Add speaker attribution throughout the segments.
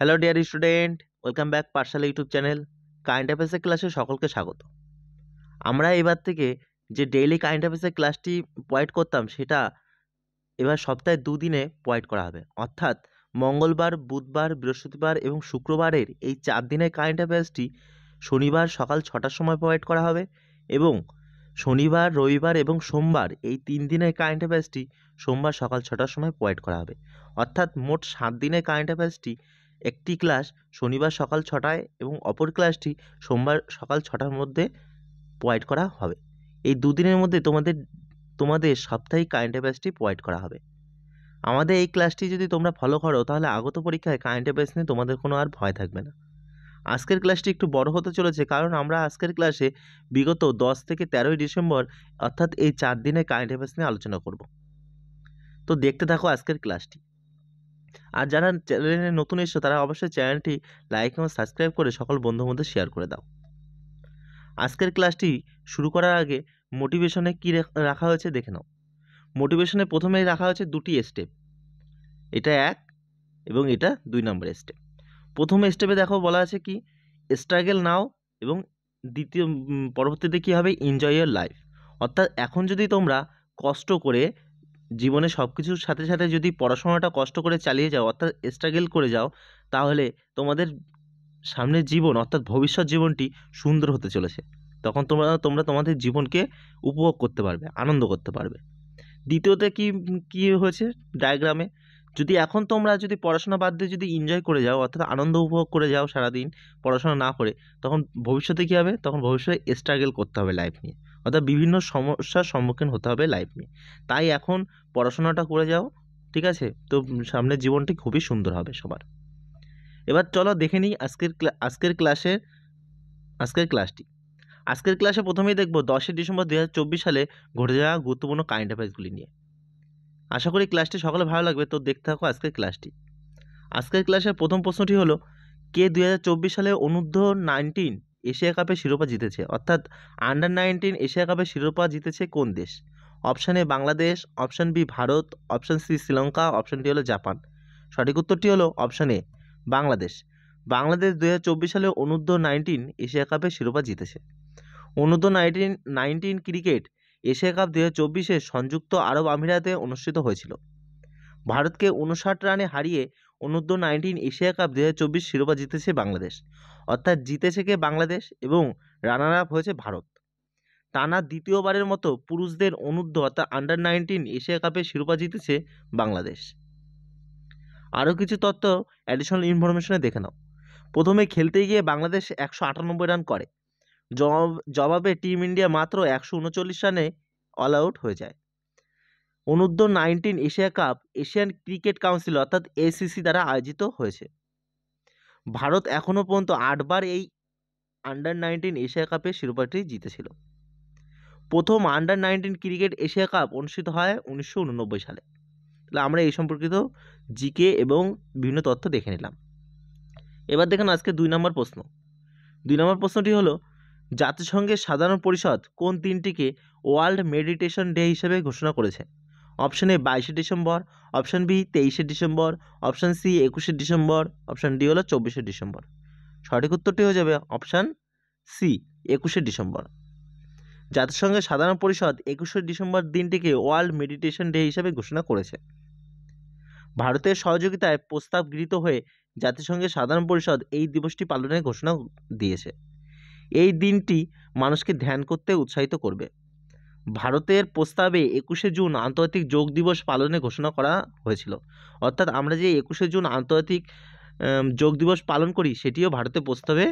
Speaker 1: Hello dear student, welcome back পাঠশালা YouTube channel. Current অ্যাফেয়ার্সের ক্লাসে সকলকে স্বাগত। আমরা এবার থেকে যে ডেইলি কারেন্ট অ্যাফেয়ার্সের ক্লাসটি প্রোভাইড করতাম, সেটা এবার সপ্তাহে দুদিনে প্রোভাইড করা হবে। অর্থাৎ মঙ্গলবার, বুধবার, বৃহস্পতিবার এবং শুক্রবারের এই 4 দিনের কারেন্ট অ্যাফেয়ার্সটি শনিবার সকাল 6টার সময় প্রোভাইড করা হবে এবং শনিবার, রবিবার এবং সোমবার এই 3 দিনের কারেন্ট অ্যাফেয়ার্সটি সোমবার সকাল 6টার সময় প্রোভাইড করা হবে। অর্থাৎ মোট 7 দিনের কারেন্ট অ্যাফেয়ার্সটি একটি ক্লাস শনিবার সকাল 6টায় এবং অপর ক্লাসটি সোমবার সকাল 6টার মধ্যে প্রোভাইড করা হবে। এই দুদিনের মধ্যে তোমাদের সাপ্তাহিক কারেন্ট অ্যাফেয়ার্সটি প্রোভাইড করা হবে। আমাদের এই ক্লাসটি যদি তোমরা ফলো করো, তাহলে আগত পরীক্ষায় কারেন্ট অ্যাফেয়ার্স নিয়ে তোমাদের কোনো আর ভয় থাকবে না। আজকের ক্লাসটি একটু বড় হতে চলেছে, কারণ আমরা আজকের ক্লাসে বিগত 10 থেকে 13ই ডিসেম্বর অর্থাৎ এই 4 দিনের কারেন্ট অ্যাফেয়ার্স নিয়ে আলোচনা করব। তো দেখতে থাকো আজকের ক্লাসটি। আর যারা চ্যানেলে নতুন এসেছো, তারা অবশ্যই চ্যানেলটি লাইক এবং সাবস্ক্রাইব করে সকল বন্ধুর মধ্যে শেয়ার করে দাও। আজকের ক্লাসটি শুরু করার আগে মোটিভেশনে কী রাখা হয়েছে দেখে নাও। মোটিভেশনে প্রথমেই রাখা হয়েছে 2টি স্টেপ, এটা 1 এবং এটা 2 নম্বর স্টেপ। প্রথম স্টেপে দেখো বলা আছে কি, স্ট্রাগল নাও, এবং পরবর্তীতে কী হবে, এনজয় ইয়ার লাইফ। অর্থাৎ এখন যদি তোমরা কষ্ট করে জীবনে সব কিছুর সাথে সাথে যদি পড়াশোনাটা কষ্ট করে চালিয়ে যাও, অর্থাৎ স্ট্রাগল করে যাও, তাহলে তোমাদের সামনের জীবন অর্থাৎ ভবিষ্যৎ জীবনটি সুন্দর হতে চলেছে। তখন তোমরা তোমাদের জীবনকে উপভোগ করতে পারবে, আনন্দ করতে পারবে। দ্বিতীয়তে কি হয়েছে ডায়াগ্রামে, যদি এখন তোমরা যদি পড়াশোনা বাদ দিয়ে যদি এনজয় করে যাও, অর্থাৎ আনন্দ উপভোগ করে যাও সারাদিন পড়াশোনা না করে, তখন ভবিষ্যতে কী হবে, তখন ভবিষ্যতে স্ট্রাগল করতে হবে লাইফ নিয়ে, অর্থাৎ বিভিন্ন সমস্যার সম্মুখীন হতে হবে লাইফ নিয়ে। তাই এখন পড়াশোনাটা করে যাও, ঠিক আছে? তো সামনের জীবনটি খুবই সুন্দর হবে সবার। এবার চলো দেখে নিই আজকের ক্লাসটি। আজকের ক্লাসে প্রথমেই দেখব 10 ডিসেম্বর 2024 সালে ঘটে যাওয়া গুরুত্বপূর্ণ কারেন্ট অ্যাফেয়ার্সগুলি নিয়ে। আশা করি ক্লাসটি সকলে ভালো লাগবে। তো দেখতে থাকো আজকের ক্লাসটি। আজকের ক্লাসের প্রথম প্রশ্নটি হলো, কে 2024 সালে অনূর্ধ্ব-19 এশিয়া কাপের শিরোপা জিতেছে? অর্থাৎ আন্ডার-19 এশিয়া কাপের শিরোপা জিতেছে কোন দেশ? Option A Bangladesh, option B Bharat, option C Sri Lanka, option D হলো জাপান। সঠিক উত্তরটি হলো অপশান এ বাংলাদেশ। বাংলাদেশ 2024 সালে অনূর্ধ্ব-19 এশিয়া কাপের শিরোপা জিতেছে। অনূর্ধ্ব-19 ক্রিকেট এশিয়া কাপ 2024 সংযুক্ত আরব আমিরাতে অনুষ্ঠিত হয়েছিল। ভারতকে 59 রানে হারিয়ে অনূর্ধ্ব-19 এশিয়া কাপ 2024 শিরোপা জিতেছে বাংলাদেশ। অর্থাৎ জিতেছে কে বাংলাদেশ এবং রানার আপ হয়েছে ভারত। টানা দ্বিতীয়বারের মতো পুরুষদের অনূর্ধ্ব অর্থাৎ আন্ডার-19 এশিয়া কাপের শিরোপা জিতেছে বাংলাদেশ। আরও কিছু তথ্য অ্যাডিশনাল ইনফরমেশনে দেখে নাও। প্রথমে খেলতে গিয়ে বাংলাদেশ 198 রান করে। জবাবে টিম ইন্ডিয়া মাত্র 139 রানে অল আউট হয়ে যায়। অনূর্ধ্ব-19 Asia cup Asian cricket council অর্থাৎ এসিসি দ্বারা আয়োজিত হয়েছে। ভারত এখনও পর্যন্ত 8বার এই আন্ডার-19 এশিয়া কাপের শিরোপাটি জিতেছিল। প্রথম আন্ডার-19 ক্রিকেট এশিয়া কাপ অনুষ্ঠিত হয় 1989 সালে। তাহলে আমরা এই সম্পর্কিত জিকে এবং বিভিন্ন তথ্য দেখে নিলাম। এবার দেখুন আজকে 2 নম্বর প্রশ্ন। 2 নম্বর প্রশ্নটি হলো, জাতিসংঘের সাধারণ পরিষদ কোন দিনটিকে ওয়ার্ল্ড মেডিটেশন ডে হিসেবে ঘোষণা করেছে? অপশান এ 22শে ডিসেম্বর, অপশান বি 23শে ডিসেম্বর, অপশান সি 21শে ডিসেম্বর, অপশান ডি হলো 24শে ডিসেম্বর। সঠিক উত্তরটি হয়ে যাবে অপশান সি 21শে ডিসেম্বর। জাতিসংঘের সাধারণ পরিষদ 21শে ডিসেম্বর দিনটিকে ওয়ার্ল্ড মেডিটেশন ডে হিসেবে ঘোষণা করেছে। ভারতের সহযোগিতায় প্রস্তাব গৃহীত হয়ে জাতিসংঘের সাধারণ পরিষদ এই দিবসটি পালনের ঘোষণা দিয়েছে। এই দিনটি মানুষকে ধ্যান করতে উৎসাহিত করবে। ভারতের প্রস্তাবে 21শে জুন আন্তর্জাতিক যোগ দিবস পালনের ঘোষণা করা হয়েছিল। অর্থাৎ আমরা যে 21শে জুন আন্তর্জাতিক যোগ দিবস পালন করি, সেটিও ভারতের প্রস্তাবে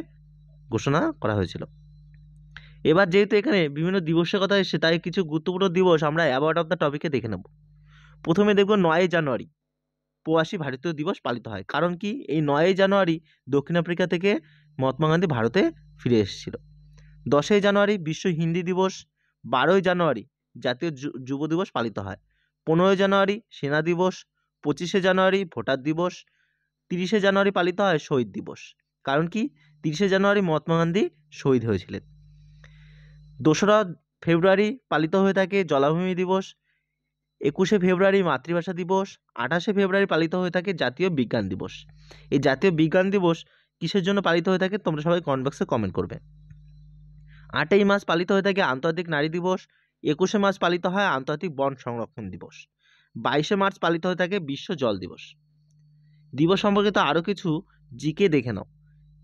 Speaker 1: ঘোষণা করা হয়েছিল। এবার যেহেতু এখানে বিভিন্ন দিবসের কথা এসেছে, তাই কিছু গুরুত্বপূর্ণ দিবস আমরা অ্যাবাউট অফ দ্য টপিকে দেখে নেব। প্রথমে দেখব 9ই জানুয়ারি প্রবাসী ভারতীয় দিবস পালিত হয়। কারণ কি, এই 9ই জানুয়ারি দক্ষিণ আফ্রিকা থেকে মহাত্মা গান্ধী ভারতে ফিরে এসেছিল। 10ই জানুয়ারি বিশ্ব হিন্দি দিবস, 12ই জানুয়ারি জাতীয় যুব দিবস পালিত হয়, 15ই জানুয়ারি সেনা দিবস, 25শে জানুয়ারি ভোটার দিবস, 30শে জানুয়ারি পালিত হয় শহীদ দিবস। কারণ কি, 30শে জানুয়ারি মহাত্মা গান্ধী শহীদ হয়েছিলেন। 2রা ফেব্রুয়ারি পালিত হয়ে থাকে জলাভূমি দিবস। 21শে ফেব্রুয়ারি মাতৃভাষা দিবস। 28শে ফেব্রুয়ারি পালিত হয়ে থাকে জাতীয় বিজ্ঞান দিবস। এই জাতীয় বিজ্ঞান দিবস কিসের জন্য পালিত হয়ে থাকে তোমরা সবাই কমেন্ট বক্সে কমেন্ট করবে। 8ই মার্চ পালিত হয়ে থাকে আন্তর্জাতিক নারী দিবস। 21শে মার্চ পালিত হয় আন্তর্জাতিক বন সংরক্ষণ দিবস। 22শে মার্চ পালিত হয়ে থাকে বিশ্ব জল দিবস। দিবস সম্পর্কিত আরও কিছু জিকে দেখে নাও।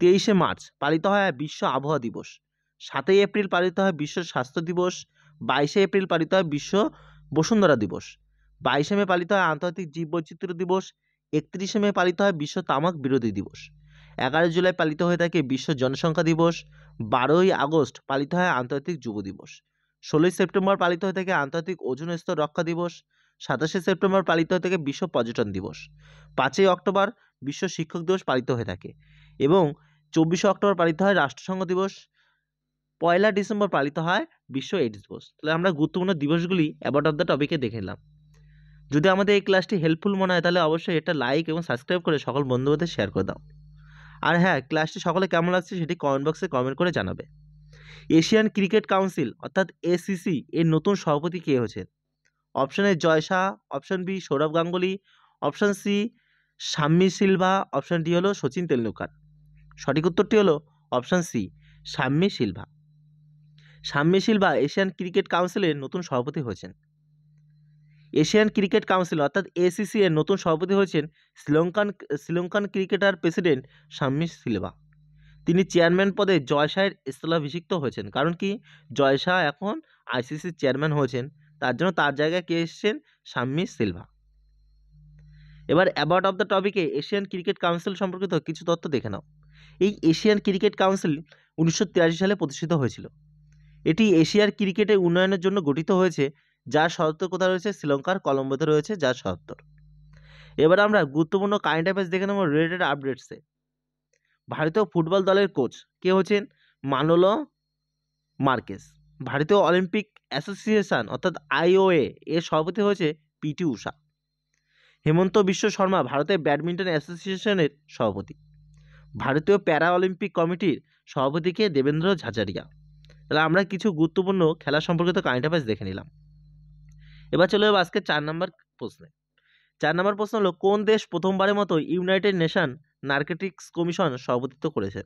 Speaker 1: 23শে মার্চ পালিত হয় বিশ্ব আবহাওয়া দিবস। 7ই এপ্রিল পালিত হয় বিশ্ব স্বাস্থ্য দিবস। 22শে এপ্রিল পালিত হয় বিশ্ব বসুন্ধরা দিবস। 22শে মে পালিত হয় আন্তর্জাতিক জীববৈচিত্র্য দিবস। 31শে মে পালিত হয় বিশ্ব তামাক বিরোধী দিবস। 11 জুলাই পালিত হয়ে থাকে বিশ্ব জনসংখ্যা দিবস। 12ই আগস্ট পালিত হয় আন্তর্জাতিক যুব দিবস। 16ই সেপ্টেম্বর পালিত হয়ে থাকে আন্তর্জাতিক ওজোন স্তর রক্ষা দিবস। 27শে সেপ্টেম্বর পালিত হয়ে থাকে বিশ্ব পর্যটন দিবস। 5ই অক্টোবর বিশ্ব শিক্ষক দিবস পালিত হয়ে থাকে এবং 24শে অক্টোবর পালিত হয় রাষ্ট্রসংঘ দিবস। 1 ডিসেম্বর পালিত হয় বিশ্ব এইডস দিবস। তাহলে আমরা গুরুত্বপূর্ণ দিবসগুলি অ্যাবাউট অফ দ্য টপিকে দেখে নিলাম। যদি আমাদের এই ক্লাসটি হেল্পফুল মনে হয় তাহলে অবশ্যই এটা লাইক এবং সাবস্ক্রাইব করে সকল বন্ধুদের শেয়ার করে দাও। আর হ্যাঁ, ক্লাসটি সকলে কেমন লাগছে সেটি কমেন্ট বক্সে কমেন্ট করে জানাবে। এশিয়ান ক্রিকেট কাউন্সিল অর্থাৎ এসিসি এর নতুন সভাপতি কে হয়েছে? Option A Jay Shah, option B Sourav Ganguly, option C Shammi Silva, option D হলো সচিন তেন্ডুলকর। সঠিক উত্তরটি হলো option C Shammi Silva. Shammi Silva Asian cricket কাউন্সিলের নতুন সভাপতি হয়েছেন। এশিয়ান ক্রিকেট কাউন্সিল অর্থাৎ এসিসি এর নতুন সভাপতি হয়েছেন শ্রীলঙ্কান ক্রিকেটার প্রেসিডেন্ট শাম্মী সিলভা। তিনি চেয়ারম্যান পদে জয় শাহের স্থলাভিষিক্ত হয়েছেন। কারণ কি, জয় শাহ এখন আইসিসির চেয়ারম্যান হয়েছেন, তার জন্য তার জায়গায় কে এসেছেন? শাম্মী সিলভা। এবার অ্যাবাউট অফ দ্য টপিকে এশিয়ান ক্রিকেট কাউন্সিল সম্পর্কিত কিছু তথ্য দেখে নাও। এই এশিয়ান ক্রিকেট কাউন্সিল 1983 সালে প্রতিষ্ঠিত হয়েছিল। এটি এশিয়ার ক্রিকেটের উন্নয়নের জন্য গঠিত হয়েছে, যার সদর কোথায় রয়েছে? শ্রীলঙ্কার কলম্বোতে রয়েছে যার সদর। এবার আমরা গুরুত্বপূর্ণ কারেন্ট অ্যাফেয়ার্স দেখে নেব রিলেটেড আপডেটসে। ভারতীয় ফুটবল দলের কোচ কে হচ্ছেন? Manolo Marquez. ভারতীয় অলিম্পিক অ্যাসোসিয়েশন অর্থাৎ আইওএ এর সভাপতি হয়েছে পিটি ঊষা। হেমন্ত বিশ্ব শর্মা ভারতের ব্যাডমিন্টন অ্যাসোসিয়েশনের সভাপতি। ভারতীয় প্যারা অলিম্পিক কমিটির সভাপতিকে দেবেন্দ্র ঝাঝারিয়া। তাহলে আমরা কিছু গুরুত্বপূর্ণ খেলা সম্পর্কিত কারেন্ট অ্যাফেয়ার্স দেখে নিলাম। এবার চলে যাবো আজকে 4 নম্বর প্রশ্নে। 4 নম্বর প্রশ্ন হলো, কোন দেশ প্রথমবারের মতো ইউনাইটেড নেশন নার্কোটিক্স কমিশন সভাপতিত্ব করেছে?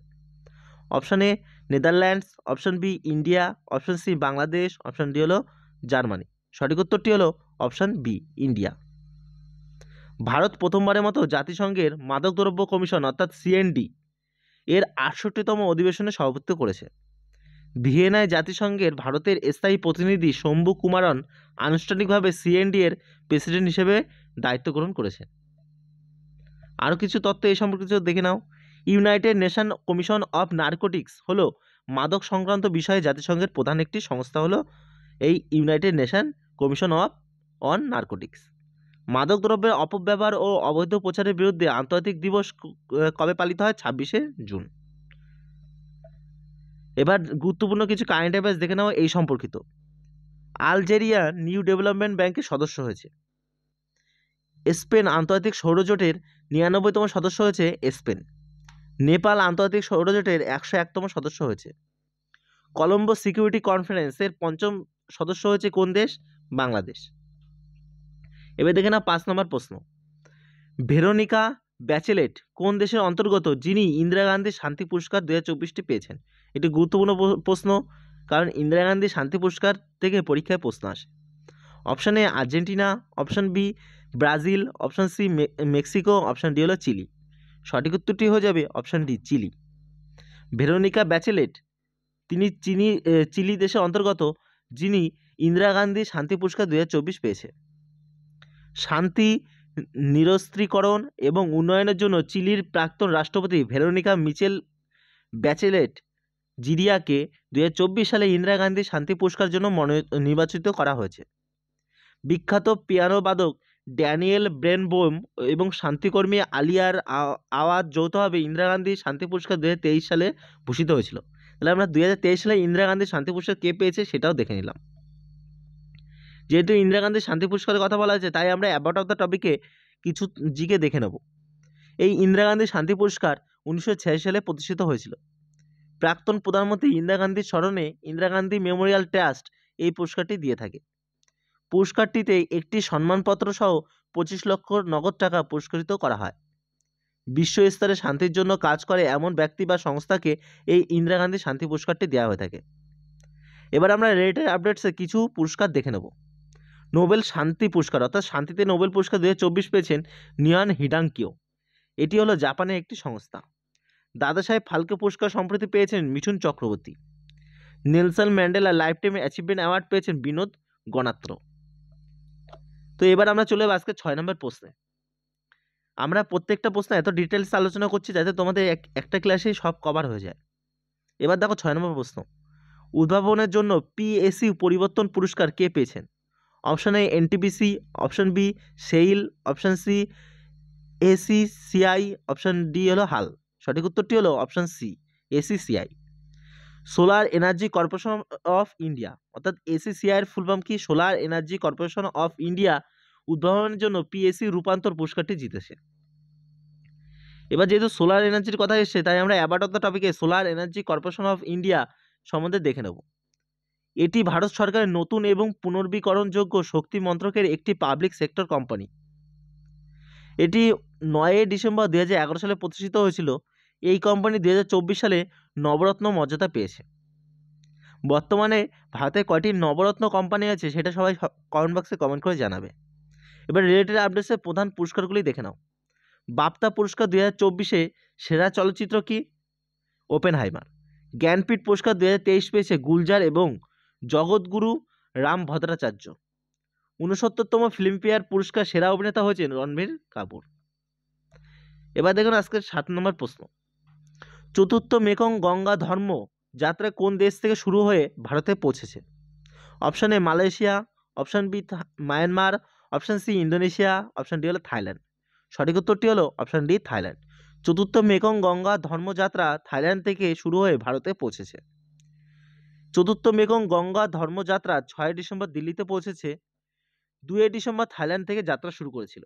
Speaker 1: Option A Netherlands, option B India, option C Bangladesh, option D হলো জার্মানি। সঠিক উত্তরটি হলো অপশন বি ইন্ডিয়া। ভারত প্রথমবারের মতো জাতিসংঘের মাদকদ্রব্য কমিশন অর্থাৎ সিএনডি এর 68তম অধিবেশনে সভাপতিত্ব করেছে। ভিয়েনায় জাতিসংঘের ভারতের স্থায়ী প্রতিনিধি শম্ভু কুমারন আনুষ্ঠানিকভাবে সিএনডি এর প্রেসিডেন্ট হিসেবে দায়িত্ব গ্রহণ করেছেন। আরও কিছু তথ্য এই সম্পর্কিত দেখে নাও। United nation commission of narcotics হলো মাদক সংক্রান্ত বিষয়ে জাতিসংঘের প্রধান একটি সংস্থা হলো এই united nation commission on narcotics. মাদকদ্রব্যের অপব্যবহার ও অবৈধ প্রচারের বিরুদ্ধে আন্তর্জাতিক দিবস কবে পালিত হয়? 26শে জুন। এবার গুরুত্বপূর্ণ কিছু কারেন্ট অ্যাফেয়ার্স দেখে নাও এই সম্পর্কিত। আলজেরিয়া নিউ ডেভেলপমেন্ট ব্যাংকের সদস্য হয়েছে। স্পেন আন্তর্জাতিক সৌরজোটের 99তম সদস্য হয়েছে স্পেন। নেপাল আন্তর্জাতিক সৌরজোটের 101তম সদস্য হয়েছে। কলম্বো সিকিউরিটি কনফারেন্সের 5ম সদস্য হয়েছে কোন দেশ? বাংলাদেশ। এবার দেখে না 5 নম্বর প্রশ্ন। ভেরোনিকা ব্যাচেলেট কোন দেশের অন্তর্গত যিনি ইন্দিরা গান্ধী শান্তি পুরস্কার 2024টি পেয়েছেন? এটি গুরুত্বপূর্ণ প্রশ্ন, কারণ ইন্দিরা গান্ধী শান্তি পুরস্কার থেকে পরীক্ষায় প্রশ্ন আসে। Option A Argentina, option B Brazil, option C Mexico, option D হলো চিলি। সঠিক উত্তরটি হয়ে যাবে option D Chile. Veronica Bachelet তিনি চিলি দেশের অন্তর্গত যিনি ইন্দিরা গান্ধী শান্তি পুরস্কার 2024 পেয়েছে। শান্তি, নিরস্ত্রীকরণ এবং উন্নয়নের জন্য চিলির প্রাক্তন রাষ্ট্রপতি ভেরোনিকা মিচেল ব্যাচেলেট জিরিয়াকে 2024 সালে ইন্দিরা গান্ধী শান্তি পুরস্কার জন্য নির্বাচিত করা হয়েছে। বিখ্যাত পিয়ানো বাদক ড্যানিয়েল ব্রেনবোম এবং শান্তিকর্মী আলিয়ার আওয়াজ যৌথভাবে ইন্দিরা গান্ধী শান্তি পুরস্কার 2023 সালে ভূষিত হয়েছিল। তাহলে আমরা 2023 সালে ইন্দিরা গান্ধী শান্তি পুরস্কার কে পেয়েছে সেটাও দেখে নিলাম। যেহেতু ইন্দিরা গান্ধী শান্তি পুরস্কারের কথা বলা হয়েছে, তাই আমরা অ্যাবাউট অফ দ্য টপিকে কিছু জিকে দেখে নেব। এই ইন্দিরা গান্ধী শান্তি পুরস্কার 1986 সালে প্রতিষ্ঠিত হয়েছিল। প্রাক্তন প্রধানমন্ত্রী ইন্দিরা গান্ধীর স্মরণে ইন্দিরা গান্ধী মেমোরিয়াল ট্রাস্ট এই পুরস্কারটি দিয়ে থাকে। পুরস্কারটিতে একটি সম্মানপত্র সহ 25 লক্ষ নগদ টাকা পুরস্কৃত করা হয়। বিশ্ব স্তরে শান্তির জন্য কাজ করে এমন ব্যক্তি বা সংস্থাকে এই ইন্দিরা গান্ধী শান্তি পুরস্কারটি দেওয়া হয়ে থাকে। এবার আমরা রিলেটেড আপডেটসে কিছু পুরস্কার দেখে নেব। নোবেল শান্তি পুরস্কার অর্থাৎ শান্তিতে নোবেল পুরস্কার 2024 পেয়েছেন নিয়ান হিডাঙ্কিও। এটি হলো জাপানের একটি সংস্থা। দাদা সাহেব ফালকে পুরস্কার সম্প্রতি পেয়েছেন Mithun Chakraborty. Nelson Mandela life time achievement award পেয়েছেন বিনোদ গণাত্র। তো এবার আমরা চলে যাবো আজকে 6 নম্বর প্রশ্নে। আমরা প্রত্যেকটা প্রশ্ন এত ডিটেলস আলোচনা করছি যাতে তোমাদের একটা ক্লাসেই সব কভার হয়ে যায়। এবার দেখো 6 নম্বর প্রশ্ন। উদ্ভাবনের জন্য পিএসসি পরিবর্তন পুরস্কার কে পেয়েছেন? Option A NTPC, option B SAIL, option C SECI, option D হলো হাল। সঠিক উত্তরটি হলো option C SECI. Solar energy corporation of India অর্থাৎ এসিসিআই এর ফুল ফর্ম কি? Solar energy corporation of India উদ্ভাবনের জন্য পিএসসি রূপান্তর পুরস্কারটি জিতেছে। এবার যেহেতু সোলার এনার্জির কথা এসছে তাই আমরা অ্যাবাউট অফ দ্য টপিকে solar energy corporation of India সম্বন্ধে দেখে নেব। এটি ভারত সরকারের নতুন এবং পুনর্বীকরণযোগ্য শক্তি মন্ত্রকের একটি পাবলিক সেক্টর কোম্পানি। এটি 9 ডিসেম্বর 2011 সালে প্রতিষ্ঠিত হয়েছিল। এই কোম্পানি 2024 সালে নবরত্ন মর্যাদা পেয়েছে। বর্তমানে ভারতে কয়টি নবরত্ন কোম্পানি আছে সেটা সবাই কমেন্ট বক্সে কমেন্ট করে জানাবে। এবার রিলেটেড আপডেটসের প্রধান পুরস্কারগুলি দেখে নাও। বাফতা পুরস্কার 2024-এ সেরা চলচ্চিত্র কি? ওপেনহাইমার। জ্ঞানপীঠ পুরস্কার 2023 পেয়েছে গুলজার এবং জগৎগুরু রাম ভদ্রাচার্য। 69তম ফিল্মফেয়ার পুরস্কার সেরা অভিনেতা হয়েছেন রণবীর কাপুর। এবার দেখুন আজকের 7 নম্বর প্রশ্ন। চতুর্থ মেকং গঙ্গা ধর্ম যাত্রা কোন দেশ থেকে শুরু হয়ে ভারতে পৌঁছেছে? Option A Malaysia, option B Myanmar, option C Indonesia, option D হলো থাইল্যান্ড। সঠিক উত্তরটি হলো অপশন ডি থাইল্যান্ড। চতুর্থ মেকং গঙ্গা ধর্মযাত্রা থাইল্যান্ড থেকে শুরু হয়ে ভারতে পৌঁছেছে। চতুর্থ মেকং গঙ্গা ধর্মযাত্রা 6 ডিসেম্বর দিল্লিতে পৌঁছেছে। 2 ডিসেম্বর থাইল্যান্ড থেকে যাত্রা শুরু করেছিল।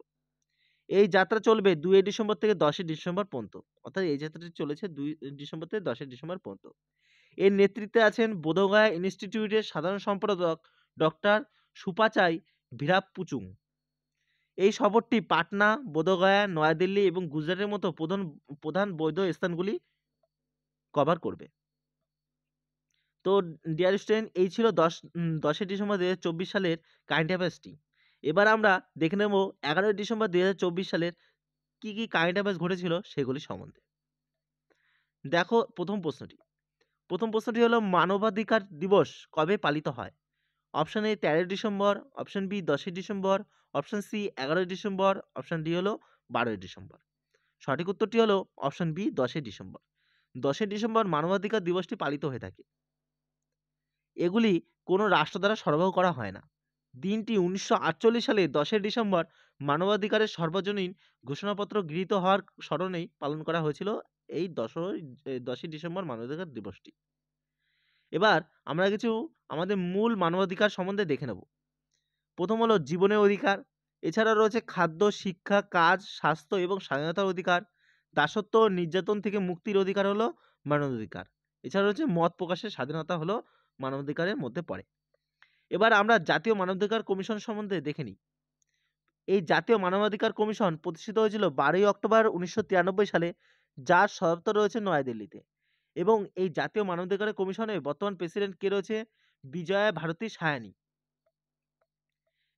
Speaker 1: এই যাত্রা চলবে 2 ডিসেম্বর থেকে 10 ডিসেম্বর পর্যন্ত। অর্থাৎ এই যাত্রাটি চলেছে 2 ডিসেম্বর থেকে 10 ডিসেম্বর পর্যন্ত। এর নেতৃত্বে আছেন বোধগয়া ইনস্টিটিউটের সাধারণ সম্পাদক ডক্টর সুপাচাই ভিরাপুচুং। এই সফরটি পাটনা, বোধগয়া, নয়াদিল্লি এবং গুজরাটের মতো প্রধান বৌদ্ধ স্থানগুলি কভার করবে। তো ডিয়ার স্টুডেন্ট, এই ছিল 10 ডিসেম্বর 2024 সালের কারেন্ট অ্যাফেয়ার্সটি। এবার আমরা দেখে নেব 11 ডিসেম্বর 2024 সালের কি কি কারেন্ট অ্যাফেয়ার্স ঘটেছিল সেগুলি সম্বন্ধে। দেখো প্রথম প্রশ্নটি হলো মানবাধিকার দিবস কবে পালিত হয়? Option A 13 December, option B 10 December, option C 11 December, option D হলো 12 ডিসেম্বর। সঠিক উত্তরটি হলো অপশন বি 10 ডিসেম্বর। 10 ডিসেম্বর মানবাধিকার দিবসটি পালিত হয়ে থাকে। এগুলি কোনো রাষ্ট্র দ্বারা সরবরাহ করা হয় না। দিনটি 1948 সালে 10 ডিসেম্বর মানবাধিকারের সর্বজনীন ঘোষণাপত্র গৃহীত হওয়ার স্মরণেই পালন করা হয়েছিল এই 10 ডিসেম্বর মানবাধিকার দিবসটি। এবার আমরা কিছু আমাদের মূল মানবাধিকার সম্বন্ধে দেখে নেব। প্রথম হলো জীবনের অধিকার। এছাড়া রয়েছে খাদ্য, শিক্ষা, কাজ, স্বাস্থ্য এবং স্বাধীনতার অধিকার। দাসত্ব ও নির্যাতন থেকে মুক্তির অধিকার হলো মানবাধিকার। এছাড়া রয়েছে মত প্রকাশের স্বাধীনতা হলো মানবাধিকারের মধ্যে পড়ে। এবার আমরা জাতীয় মানবাধিকার কমিশন সম্বন্ধে দেখে নিই। এই জাতীয় মানবাধিকার কমিশন প্রতিষ্ঠিত হয়েছিল 12 অক্টোবর 1993 সালে, যার সদর দপ্তর রয়েছে নয়াদিল্লিতে। এবং এই জাতীয় মানবাধিকার কমিশনের বর্তমান প্রেসিডেন্ট কে রয়েছে? বিজয়া ভারতী সায়ানী।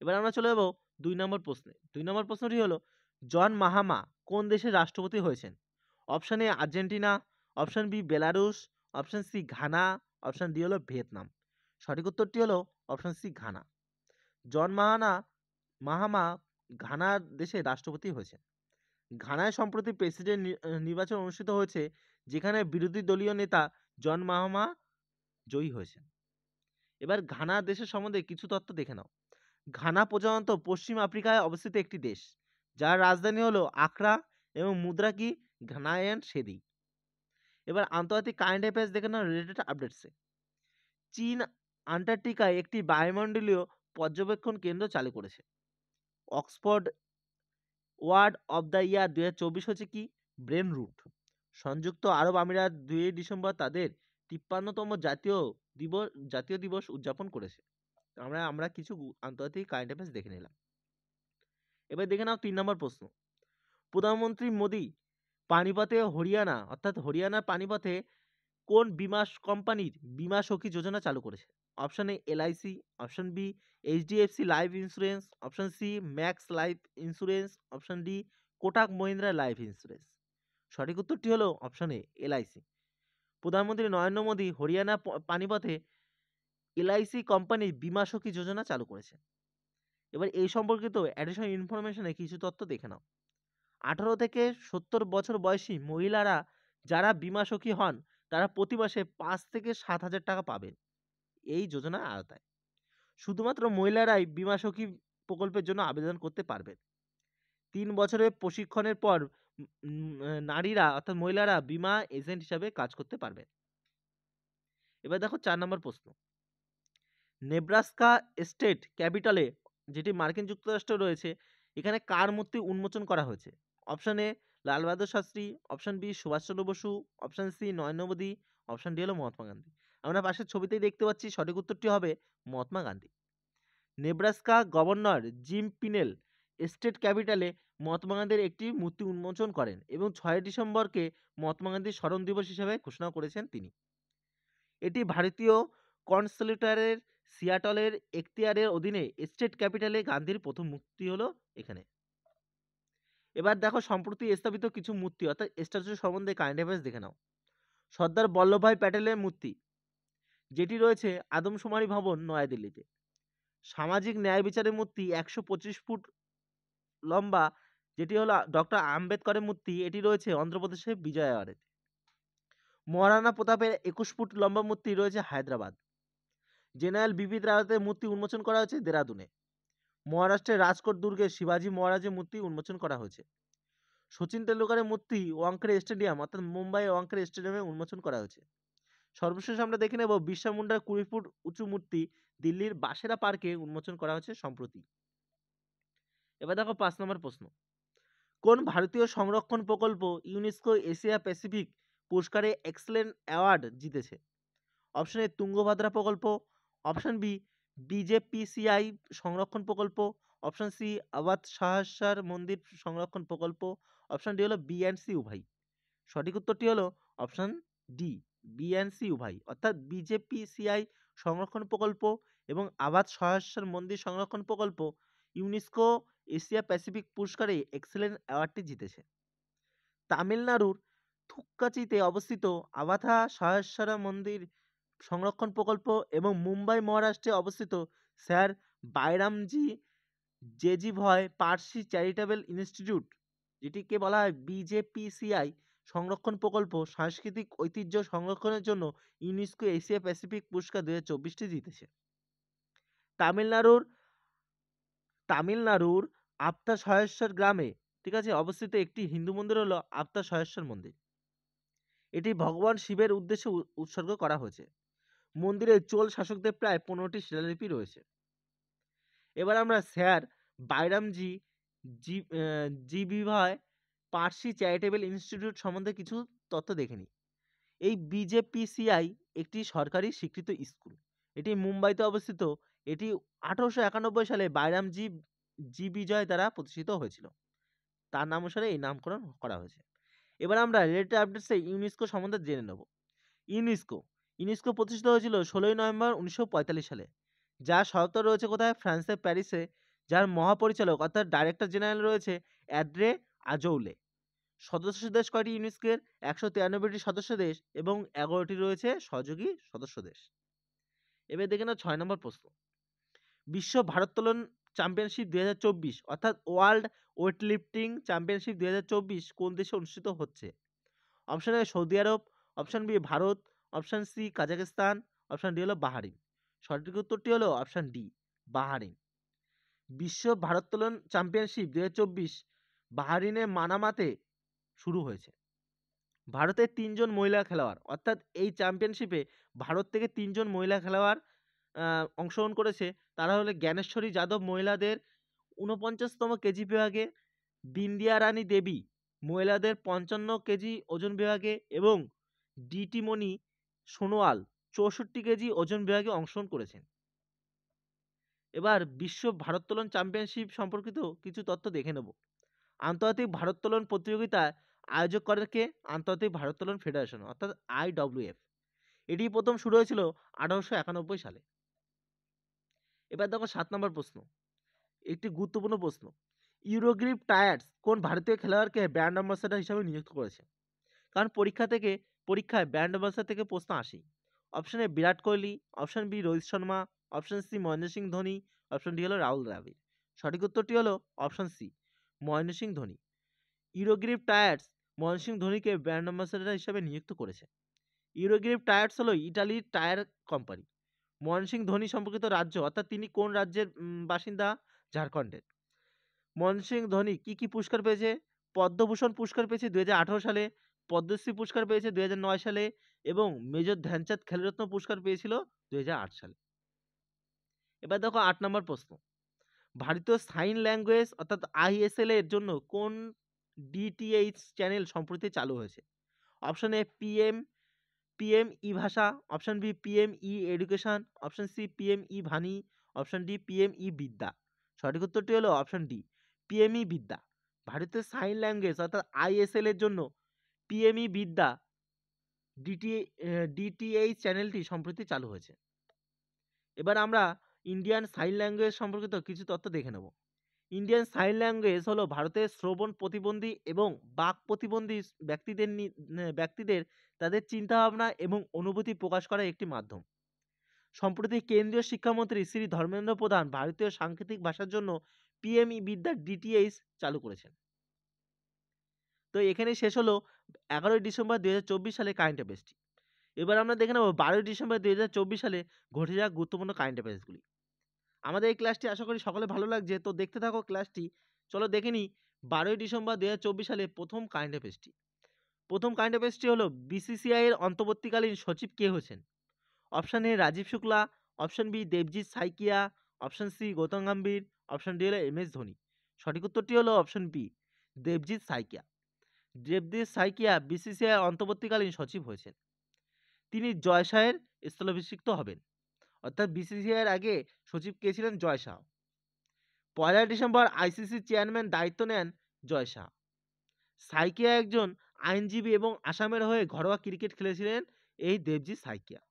Speaker 1: এবার আমরা চলে যাব 2 নম্বর প্রশ্নে। 2 নম্বর প্রশ্নটি হলো জন মাহামা কোন দেশের রাষ্ট্রপতি হয়েছেন? Option A Argentina, option B Belarus, option C Ghana, option D হলো ভিয়েতনাম। সঠিক উত্তরটি হলো option C Ghana. John Mahama Ghana দেশের রাষ্ট্রপতি হয়েছেন। ঘানায় সম্প্রতি প্রেসিডেন্ট নির্বাচন অনুষ্ঠিত হয়েছে, যেখানে বিরোধী দলীয় নেতা জন মাহামা জয়ী হয়েছেন। এবার ঘানা দেশের সম্বন্ধে কিছু তথ্য দেখে নাও। ঘানা প্রধানত পশ্চিম আফ্রিকায় অবস্থিত একটি দেশ, যার রাজধানী হলো আকরা এবং মুদ্রা কি? ঘানায়ান সেদি। এবার আন্তর্জাতিক কারেন্ট অ্যাফেয়ার্স দেখে নাও রিলেটেড আপডেটসে। চীন আন্টার্কটিকায় একটি বায়ুমণ্ডলীয় পর্যবেক্ষণ কেন্দ্র চালু করেছে। Oxford word of the year 2024 হচ্ছে কি? Brain rot. সংযুক্ত আরব আমিরাত 2 ডিসেম্বর তাদের 53তম জাতীয় দিবস উদযাপন করেছে। আমরা কিছু আন্তর্জাতিক কারেন্ট অ্যাফেয়ার্স দেখে নিলাম। এবার দেখে নাও 3 নম্বর প্রশ্ন। প্রধানমন্ত্রী মোদী পানিপথে হরিয়ানা অর্থাৎ হরিয়ানার পানিপথে কোন বীমা কোম্পানির বীমা সখী যোজনা চালু করেছে? Option A LIC, option B HDFC life insurance, option C Max life insurance, option D Kotak Mahindra life insurance. সঠিক উত্তরটি হলো অপশন এ এলআইসি। প্রধানমন্ত্রী নরেন্দ্র মোদী হরিয়ানা পানিপথে এলআইসি কোম্পানির বীমা সখী যোজনা চালু করেছে। এবার এই সম্পর্কিত অ্যাডিশনাল ইনফরমেশনে কিছু তথ্য দেখে নাও। 18 থেকে 70 বছর বয়সী মহিলারা যারা বীমা সখী হন তারা প্রতি মাসে 5 থেকে 7,000 টাকা পাবেন এই যোজনার আওতায়। শুধুমাত্র মহিলারাই বীমা সখী প্রকল্পের জন্য আবেদন করতে পারবেন। 3 বছরের প্রশিক্ষণের পর নারীরা অর্থাৎ মহিলারা বীমা এজেন্ট হিসাবে কাজ করতে পারবেন। এবার দেখো 4 নম্বর প্রশ্ন। নেব্রাস্কা স্টেট ক্যাপিটালে যেটি মার্কিন যুক্তরাষ্ট্রে রয়েছে এখানে কার মূর্তি উন্মোচন করা হয়েছে? Option A Lal Bahadur Shastri, option B Subhash Chandra Bose, option C Narendra Modi, option D হলো মহাত্মা গান্ধী। আমরা পাশের ছবিতেই দেখতে পাচ্ছি সঠিক উত্তরটি হবে Mahatma Gandhi. Nebraska governor Jim পিনেল স্টেট ক্যাপিটালে মহাত্মা গান্ধীর একটি মূর্তি উন্মোচন করেন এবং 6 ডিসেম্বরকে মহাত্মা গান্ধীর স্মরণ দিবস হিসেবে ঘোষণা করেছেন তিনি। এটি ভারতীয় কনসুলেটরের সিয়াটলের এখতিয়ারের অধীনে স্টেট ক্যাপিটালে গান্ধীর প্রথম মূর্তি হলো এখানে। এবার দেখো সম্প্রতি স্থাপিত কিছু মূর্তি অর্থাৎ স্ট্যাচু সম্বন্ধে কারেন্ট অ্যাফেয়ার্স দেখে নাও। সর্দার বল্লভভাই প্যাটেলের মূর্তি যেটি রয়েছে আদমশুমারি ভবন নয়াদিল্লিতে। সামাজিক ন্যায় বিচারের মূর্তি 125 ফুট লম্বা যেটি হলো ডক্টর আম্বেদকরের মূর্তি, এটি রয়েছে অন্ধ্রপ্রদেশের বিজয়ওয়াড়াতে। মহারানা প্রতাপের 21 ফুট লম্বা মূর্তি রয়েছে হায়দ্রাবাদ। জেনারেল বিপিন রাওয়াতের মূর্তি উন্মোচন করা হয়েছে দেরাদুনে। মহারাষ্ট্রের রাজকোট দুর্গে শিবাজি মহারাজের মূর্তি উন্মোচন করা হয়েছে। সচিন তেন্ডুলকরের মূর্তি ওয়াংখেড়ে স্টেডিয়াম অর্থাৎ মুম্বাই ওয়াংখেড়ে স্টেডিয়ামে উন্মোচন করা হয়েছে। সর্বশেষ আমরা দেখে নেব বিরসা মুন্ডার 20 ফুট উঁচু মূর্তি দিল্লির বাসেরা পার্কে উন্মোচন করা হয়েছে সম্প্রতি। এবার দেখো 5 নম্বর প্রশ্ন। কোন ভারতীয় সংরক্ষণ প্রকল্প ইউনেস্কো এশিয়া প্যাসিফিক পুরস্কারে এক্সেলেন্ট অ্যাওয়ার্ড জিতেছে? অপশন এ তুঙ্গভদ্রা প্রকল্প, অপশন বি বিজেপিসিআই সংরক্ষণ প্রকল্প, অপশন সি আওয়াধ সাহসার মন্দির সংরক্ষণ প্রকল্প, অপশন ডি হলো বি অ্যান্ড সি উভয়। সঠিক উত্তরটি হলো option D B and C উভয় অর্থাৎ বিজেপিসিআই সংরক্ষণ প্রকল্প এবং আওয়াধ সাহসার মন্দির সংরক্ষণ প্রকল্প ইউনেস্কো এশিয়া প্যাসিফিক পুরস্কারে এক্সেলেন্ট অ্যাওয়ার্ডটি জিতেছে। তামিলনাড়ুর থুক্কাচিতে অবস্থিত আবাথা সহস্বরা মন্দির সংরক্ষণ প্রকল্প এবং মুম্বাই মহারাষ্ট্রে অবস্থিত স্যার বাইরামজি জেজিভয় পার্সি চ্যারিটেবল ইনস্টিটিউট যেটিকে বলা হয় বিজেপিসিআই সংরক্ষণ প্রকল্প সাংস্কৃতিক ঐতিহ্য সংরক্ষণের জন্য ইউনেস্কো এশিয়া প্যাসিফিক পুরস্কার 2024টি জিতেছে। তামিলনাড়ুর আপ্তা সহেশ্বর গ্রামে ঠিক আছে অবস্থিত একটি হিন্দু মন্দির হলো আপ্তা সহেশ্বর মন্দির। এটি ভগবান শিবের উদ্দেশ্যে উৎসর্গ করা হয়েছে। মন্দিরে চোল শাসকদের প্রায় 15টি শিলালিপি রয়েছে। এবার আমরা স্যার বাইরামজি জিবিভয় পার্সি চ্যারিটেবল ইনস্টিটিউট সম্বন্ধে কিছু তথ্য দেখে নিই। এই বিজেপিসিআই একটি সরকারি স্বীকৃত স্কুল। এটি মুম্বাইতে অবস্থিত। এটি 1891 সালে বাইরামজি জি বিজয় দ্বারা প্রতিষ্ঠিত হয়েছিল। তার নাম অনুসারে এই নামকরণ করা হয়েছে। এবার আমরা রিলেটেড আপডেটসে ইউনেস্কো সম্বন্ধে জেনে নেব। ইউনেস্কো প্রতিষ্ঠিত হয়েছিল 16 নভেম্বর 1945 সালে। যার সদর রয়েছে কোথায়? ফ্রান্সের প্যারিসে। যার মহাপরিচালক অর্থাৎ ডাইরেক্টর জেনারেল রয়েছে অ্যাদ্রে আজৌলে। সদস্য দেশ কয়টি ইউনেস্কোর? 193টি সদস্য দেশ এবং 11টি রয়েছে সহযোগী সদস্য দেশ। এবার দেখে নাও 6 নম্বর প্রশ্ন। বিশ্ব ভারোত্তোলন চ্যাম্পিয়নশিপ 2024 অর্থাৎ ওয়ার্ল্ড ওয়েটলিফটিং চ্যাম্পিয়নশিপ 2024 কোন দেশে অনুষ্ঠিত হচ্ছে? অপশন এ সৌদি আরব, option B Bharat, option C Kazakhstan, option D হলো বাহারিন। সঠিক উত্তরটি হলো অপশন ডি বাহারিন। বিশ্ব ভারোত্তোলন চ্যাম্পিয়নশিপ 2024 বাহারিনের মানামাতে শুরু হয়েছে। ভারতের 3 জন মহিলা খেলোয়াড় অর্থাৎ এই চ্যাম্পিয়নশিপে ভারত থেকে 3 জন মহিলা খেলোয়াড় অংশগ্রহণ করেছে। তারা হলো জ্ঞানেশ্বরী যাদব মহিলাদের 49তম কেজি বিভাগে, বিন্দিয়া রানী দেবী মহিলাদের 55 কেজি ওজন বিভাগে এবং ডিটি মণি সোনোয়াল 64 কেজি ওজন বিভাগে অংশগ্রহণ করেছেন। এবার বিশ্ব ভারোত্তোলন চ্যাম্পিয়নশিপ সম্পর্কিত কিছু তথ্য দেখে নেব। আন্তর্জাতিক ভারোত্তোলন প্রতিযোগিতার আয়োজক করে কে? আন্তর্জাতিক ভারোত্তোলন ফেডারেশন অর্থাৎ IWF। এটি প্রথম শুরু হয়েছিল 1891 সালে। এবার দেখো 7 নম্বর প্রশ্ন, একটি গুরুত্বপূর্ণ প্রশ্ন। ইউরোগ্রিপ টায়ার্স কোন ভারতীয় খেলোয়াড়কে ব্র্যান্ড অ্যাম্বাসেডর হিসেবে নিযুক্ত করেছে? কারণ পরীক্ষায় ব্র্যান্ড অ্যাম্বাসেডর থেকে প্রশ্ন আসেই। Option A Virat Kohli, option B Rohit Sharma, option C Mahendra Singh Dhoni, option D হলো রাহুল দ্রাবিড়। সঠিক উত্তরটি হলো option C Mahendra Singh Dhoni. Eurogrip tyres Mahendra Singh ধোনিকে ব্র্যান্ড অ্যাম্বাসেডর হিসেবে নিযুক্ত করেছে। ইউরোগ্রিপ টায়ার্স হলো ইটালির টায়ার কোম্পানি। মহেন্দ্র সিং ধোনি সম্পর্কিত রাজ্য অর্থাৎ তিনি কোন রাজ্যের বাসিন্দা? ঝাড়খণ্ডের। মহেন্দ্র সিং ধোনি কি পুরস্কার পেয়েছে? পদ্মভূষণ পুরস্কার পেয়েছে 2018 সালে, পদ্মশ্রী পুরস্কার পেয়েছে 2009 সালে এবং মেজর ধ্যানচাঁদ খেলরত্ন পুরস্কার পেয়েছিল 2008 সালে। এবার দেখো 8 নম্বর প্রশ্ন। ভারতীয় সাইন ল্যাঙ্গুয়েজ অর্থাৎ ISL এর জন্য কোন DTH চ্যানেল সম্প্রতি চালু হয়েছে? Option A PM e Bhasha, option B PM e education, option C PM e Vani, option D PM e Vidya. সঠিক উত্তরটি হলো অপশন ডি পিএমই বিদ্যা। ভারতীয় সাইন ল্যাঙ্গুয়েজ অর্থাৎ ISL এর জন্য পিএমই বিদ্যা ডিটিএইচ চ্যানেলটি সম্প্রতি চালু হয়েছে। এবার আমরা ইন্ডিয়ান সাইন ল্যাঙ্গুয়েজ সম্পর্কিত কিছু তথ্য দেখে নেব। ইন্ডিয়ান সাইন ল্যাঙ্গুয়েজ হলো ভারতের শ্রবণ প্রতিবন্ধী এবং বাক প্রতিবন্ধী ব্যক্তিদের তাদের চিন্তাভাবনা এবং অনুভূতি প্রকাশ করার একটি মাধ্যম। সম্প্রতি কেন্দ্রীয় শিক্ষামন্ত্রী শ্রী ধর্মেন্দ্র প্রধান ভারতীয় সাংকেতিক ভাষার জন্য পিএমই বিদ্যা DTH চালু করেছেন। তো এখানে শেষ হলো 11ই ডিসেম্বর 2024 সালে কারেন্ট অ্যাফেয়ার্সটি। এবার আমরা দেখে নেব 12ই ডিসেম্বর 2024 সালে ঘটে যাওয়া গুরুত্বপূর্ণ কারেন্ট অ্যাফেয়ার্সগুলি। আমাদের এই ক্লাসটি আশা করি সকলে ভালো লাগছে, তো দেখতে থাকো ক্লাসটি। চলো দেখে নিই 12ই ডিসেম্বর 2024 সালে প্রথম কারেন্ট অ্যাফেয়ার্সটি। প্রথম কারেন্ট অ্যাফেয়ার্সটি হলো BCCI এর অন্তর্বর্তীকালীন সচিব কে হয়েছেন? Option A Rajeev Shukla, option B Devajit Saikia, option C Gautam Gambhir, option D হলো MS ধোনি। সঠিক উত্তরটি হলো option B Devajit Saikia. Devajit Saikia BCCI এর অন্তর্বর্তীকালীন সচিব হয়েছেন। তিনি জয় শাহের স্থলাভিষিক্ত হবেন। অর্থাৎ BCCI এর আগে সচিব কে ছিলেন? জয় শাহ। 1 ডিসেম্বর ICC চেয়ারম্যান দায়িত্ব নেন জয় শাহ। সাইকিয়া একজন আইনজীবী এবং আসামের হয়ে ঘরোয়া ক্রিকেট খেলেছিলেন এই দেবজিৎ সাইকিয়া।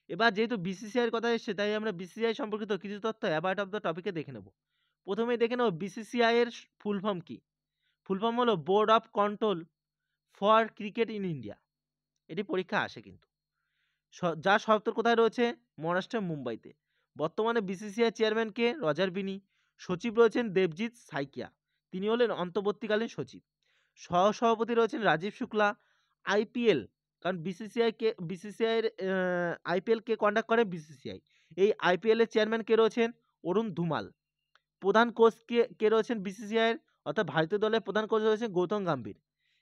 Speaker 1: এবার যেহেতু BCCI এর কথা এসছে তাই আমরা BCCI সম্পর্কিত কিছু তথ্য অ্যাবাউট অফ দ্য টপিকে দেখে নেব। প্রথমে দেখে নেব BCCI এর ফুল ফর্ম কি। ফুল ফর্ম হলো board of control for cricket in India. এটি পরীক্ষা আসে কিন্তু। যার সদর কোথায় রয়েছে? মহারাষ্ট্রের মুম্বাইতে। বর্তমানে BCCI চেয়ারম্যান কে? রজার বিনি। সচিব রয়েছেন দেবজিৎ সাইকিয়া, তিনি হলেন অন্তর্বর্তীকালীন সচিব। সহসভাপতি রয়েছেন রাজীব শুক্লা। IPL, কারণ BCCI এর IPL কে কন্ডাক্ট করে? BCCI। এই IPL এর চেয়ারম্যান কে রয়েছেন? অরুণ ধুমাল। প্রধান কোচ কে রয়েছেন BCCI এর? অর্থাৎ ভারতীয় দলের প্রধান কোচ রয়েছেন গৌতম গম্ভীর।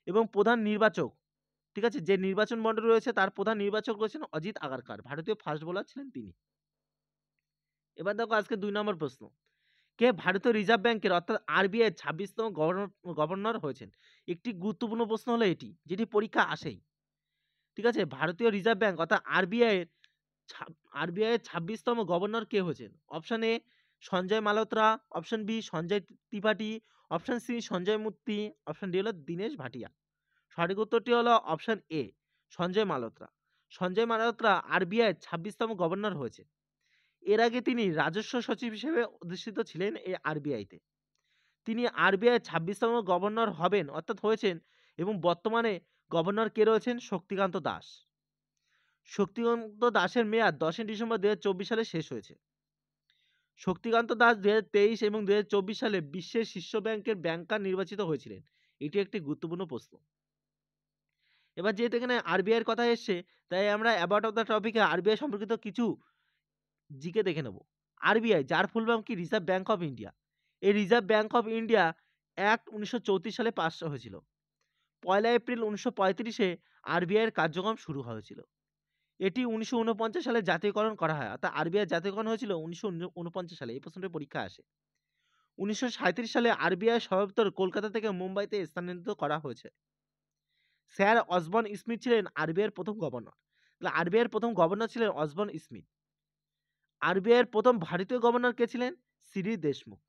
Speaker 1: এবং প্রধান নির্বাচক, ঠিক আছে, যে নির্বাচন মণ্ডলী রয়েছে তার প্রধান নির্বাচক রয়েছেন অজিত আগারকার, ভারতীয় ফাস্ট বোলার ছিলেন তিনি। এবার দেখো আজকে 2 নম্বর প্রশ্ন। কে ভারতীয় রিজার্ভ ব্যাংকের অর্থাৎ RBI 26তম গভর্নর হয়েছেন? একটি গুরুত্বপূর্ণ প্রশ্ন হলো এটি, যেটি পরীক্ষা আসেই। ঠিক আছে, ভারতীয় রিজার্ভ ব্যাংক অর্থাৎ RBI এর 26তম গভর্নর কে হয়েছেন? Option A Sanjay Malhotra, option B Sanjay Tripathi, option C Sanjay Murthy, option D হলো দীনেশ ভাটিয়া। সঠিক উত্তরটি হলো option A Sanjay Malhotra. Sanjay Malhotra RBI 26তম গভর্নর হয়েছে। এর আগে তিনি রাজস্ব সচিব হিসেবে অধিষ্ঠিত ছিলেন এই RBI-তে। তিনি RBI 26তম গভর্নর হবেন অর্থাৎ হয়েছেন এবং বর্তমানে গভর্নর কে রয়েছেন? শক্তিকান্ত দাস। শক্তিকান্ত দাসের মেয়াদ 10ই ডিসেম্বর 2024 সালে শেষ হয়েছে। শক্তিকান্ত দাস 2023 এবং 2024 সালে বিশ্বের শীর্ষ ব্যাংকের ব্যাংকার নির্বাচিত হয়েছিলেন। এটি একটি গুরুত্বপূর্ণ প্রশ্ন। এবার যেহেতু এখানে RBI এর কথা এসছে তাই আমরা অ্যাবাউট অফ দ্য টপিকে RBI সম্পর্কিত কিছু জিকে দেখে নেব। RBI যার ফুল ফর্ম কি? Reserve bank of India. এই reserve bank of India act 1934 সালে পাস হয়েছিল। 1 এপ্রিল 1935-এ RBI এর কার্যক্রম শুরু হয়েছিল। এটি 1949 সালে জাতীয়করণ করা হয়, অর্থাৎ RBI জাতীয়করণ হয়েছিল 1949 সালে। এই প্রশ্নটি পরীক্ষা আসে। 1937 সালে RBI সদর দপ্তর কলকাতা থেকে মুম্বাইতে স্থানান্তরিত করা হয়েছে। স্যার অসবর্ন স্মিথ ছিলেন RBI এর প্রথম গভর্নর। তাহলে RBI এর প্রথম গভর্নর ছিলেন অসবর্ন স্মিথ। আরবিআই এর প্রথম ভারতীয় গভর্নর কে ছিলেন? সিরি Deshmukh.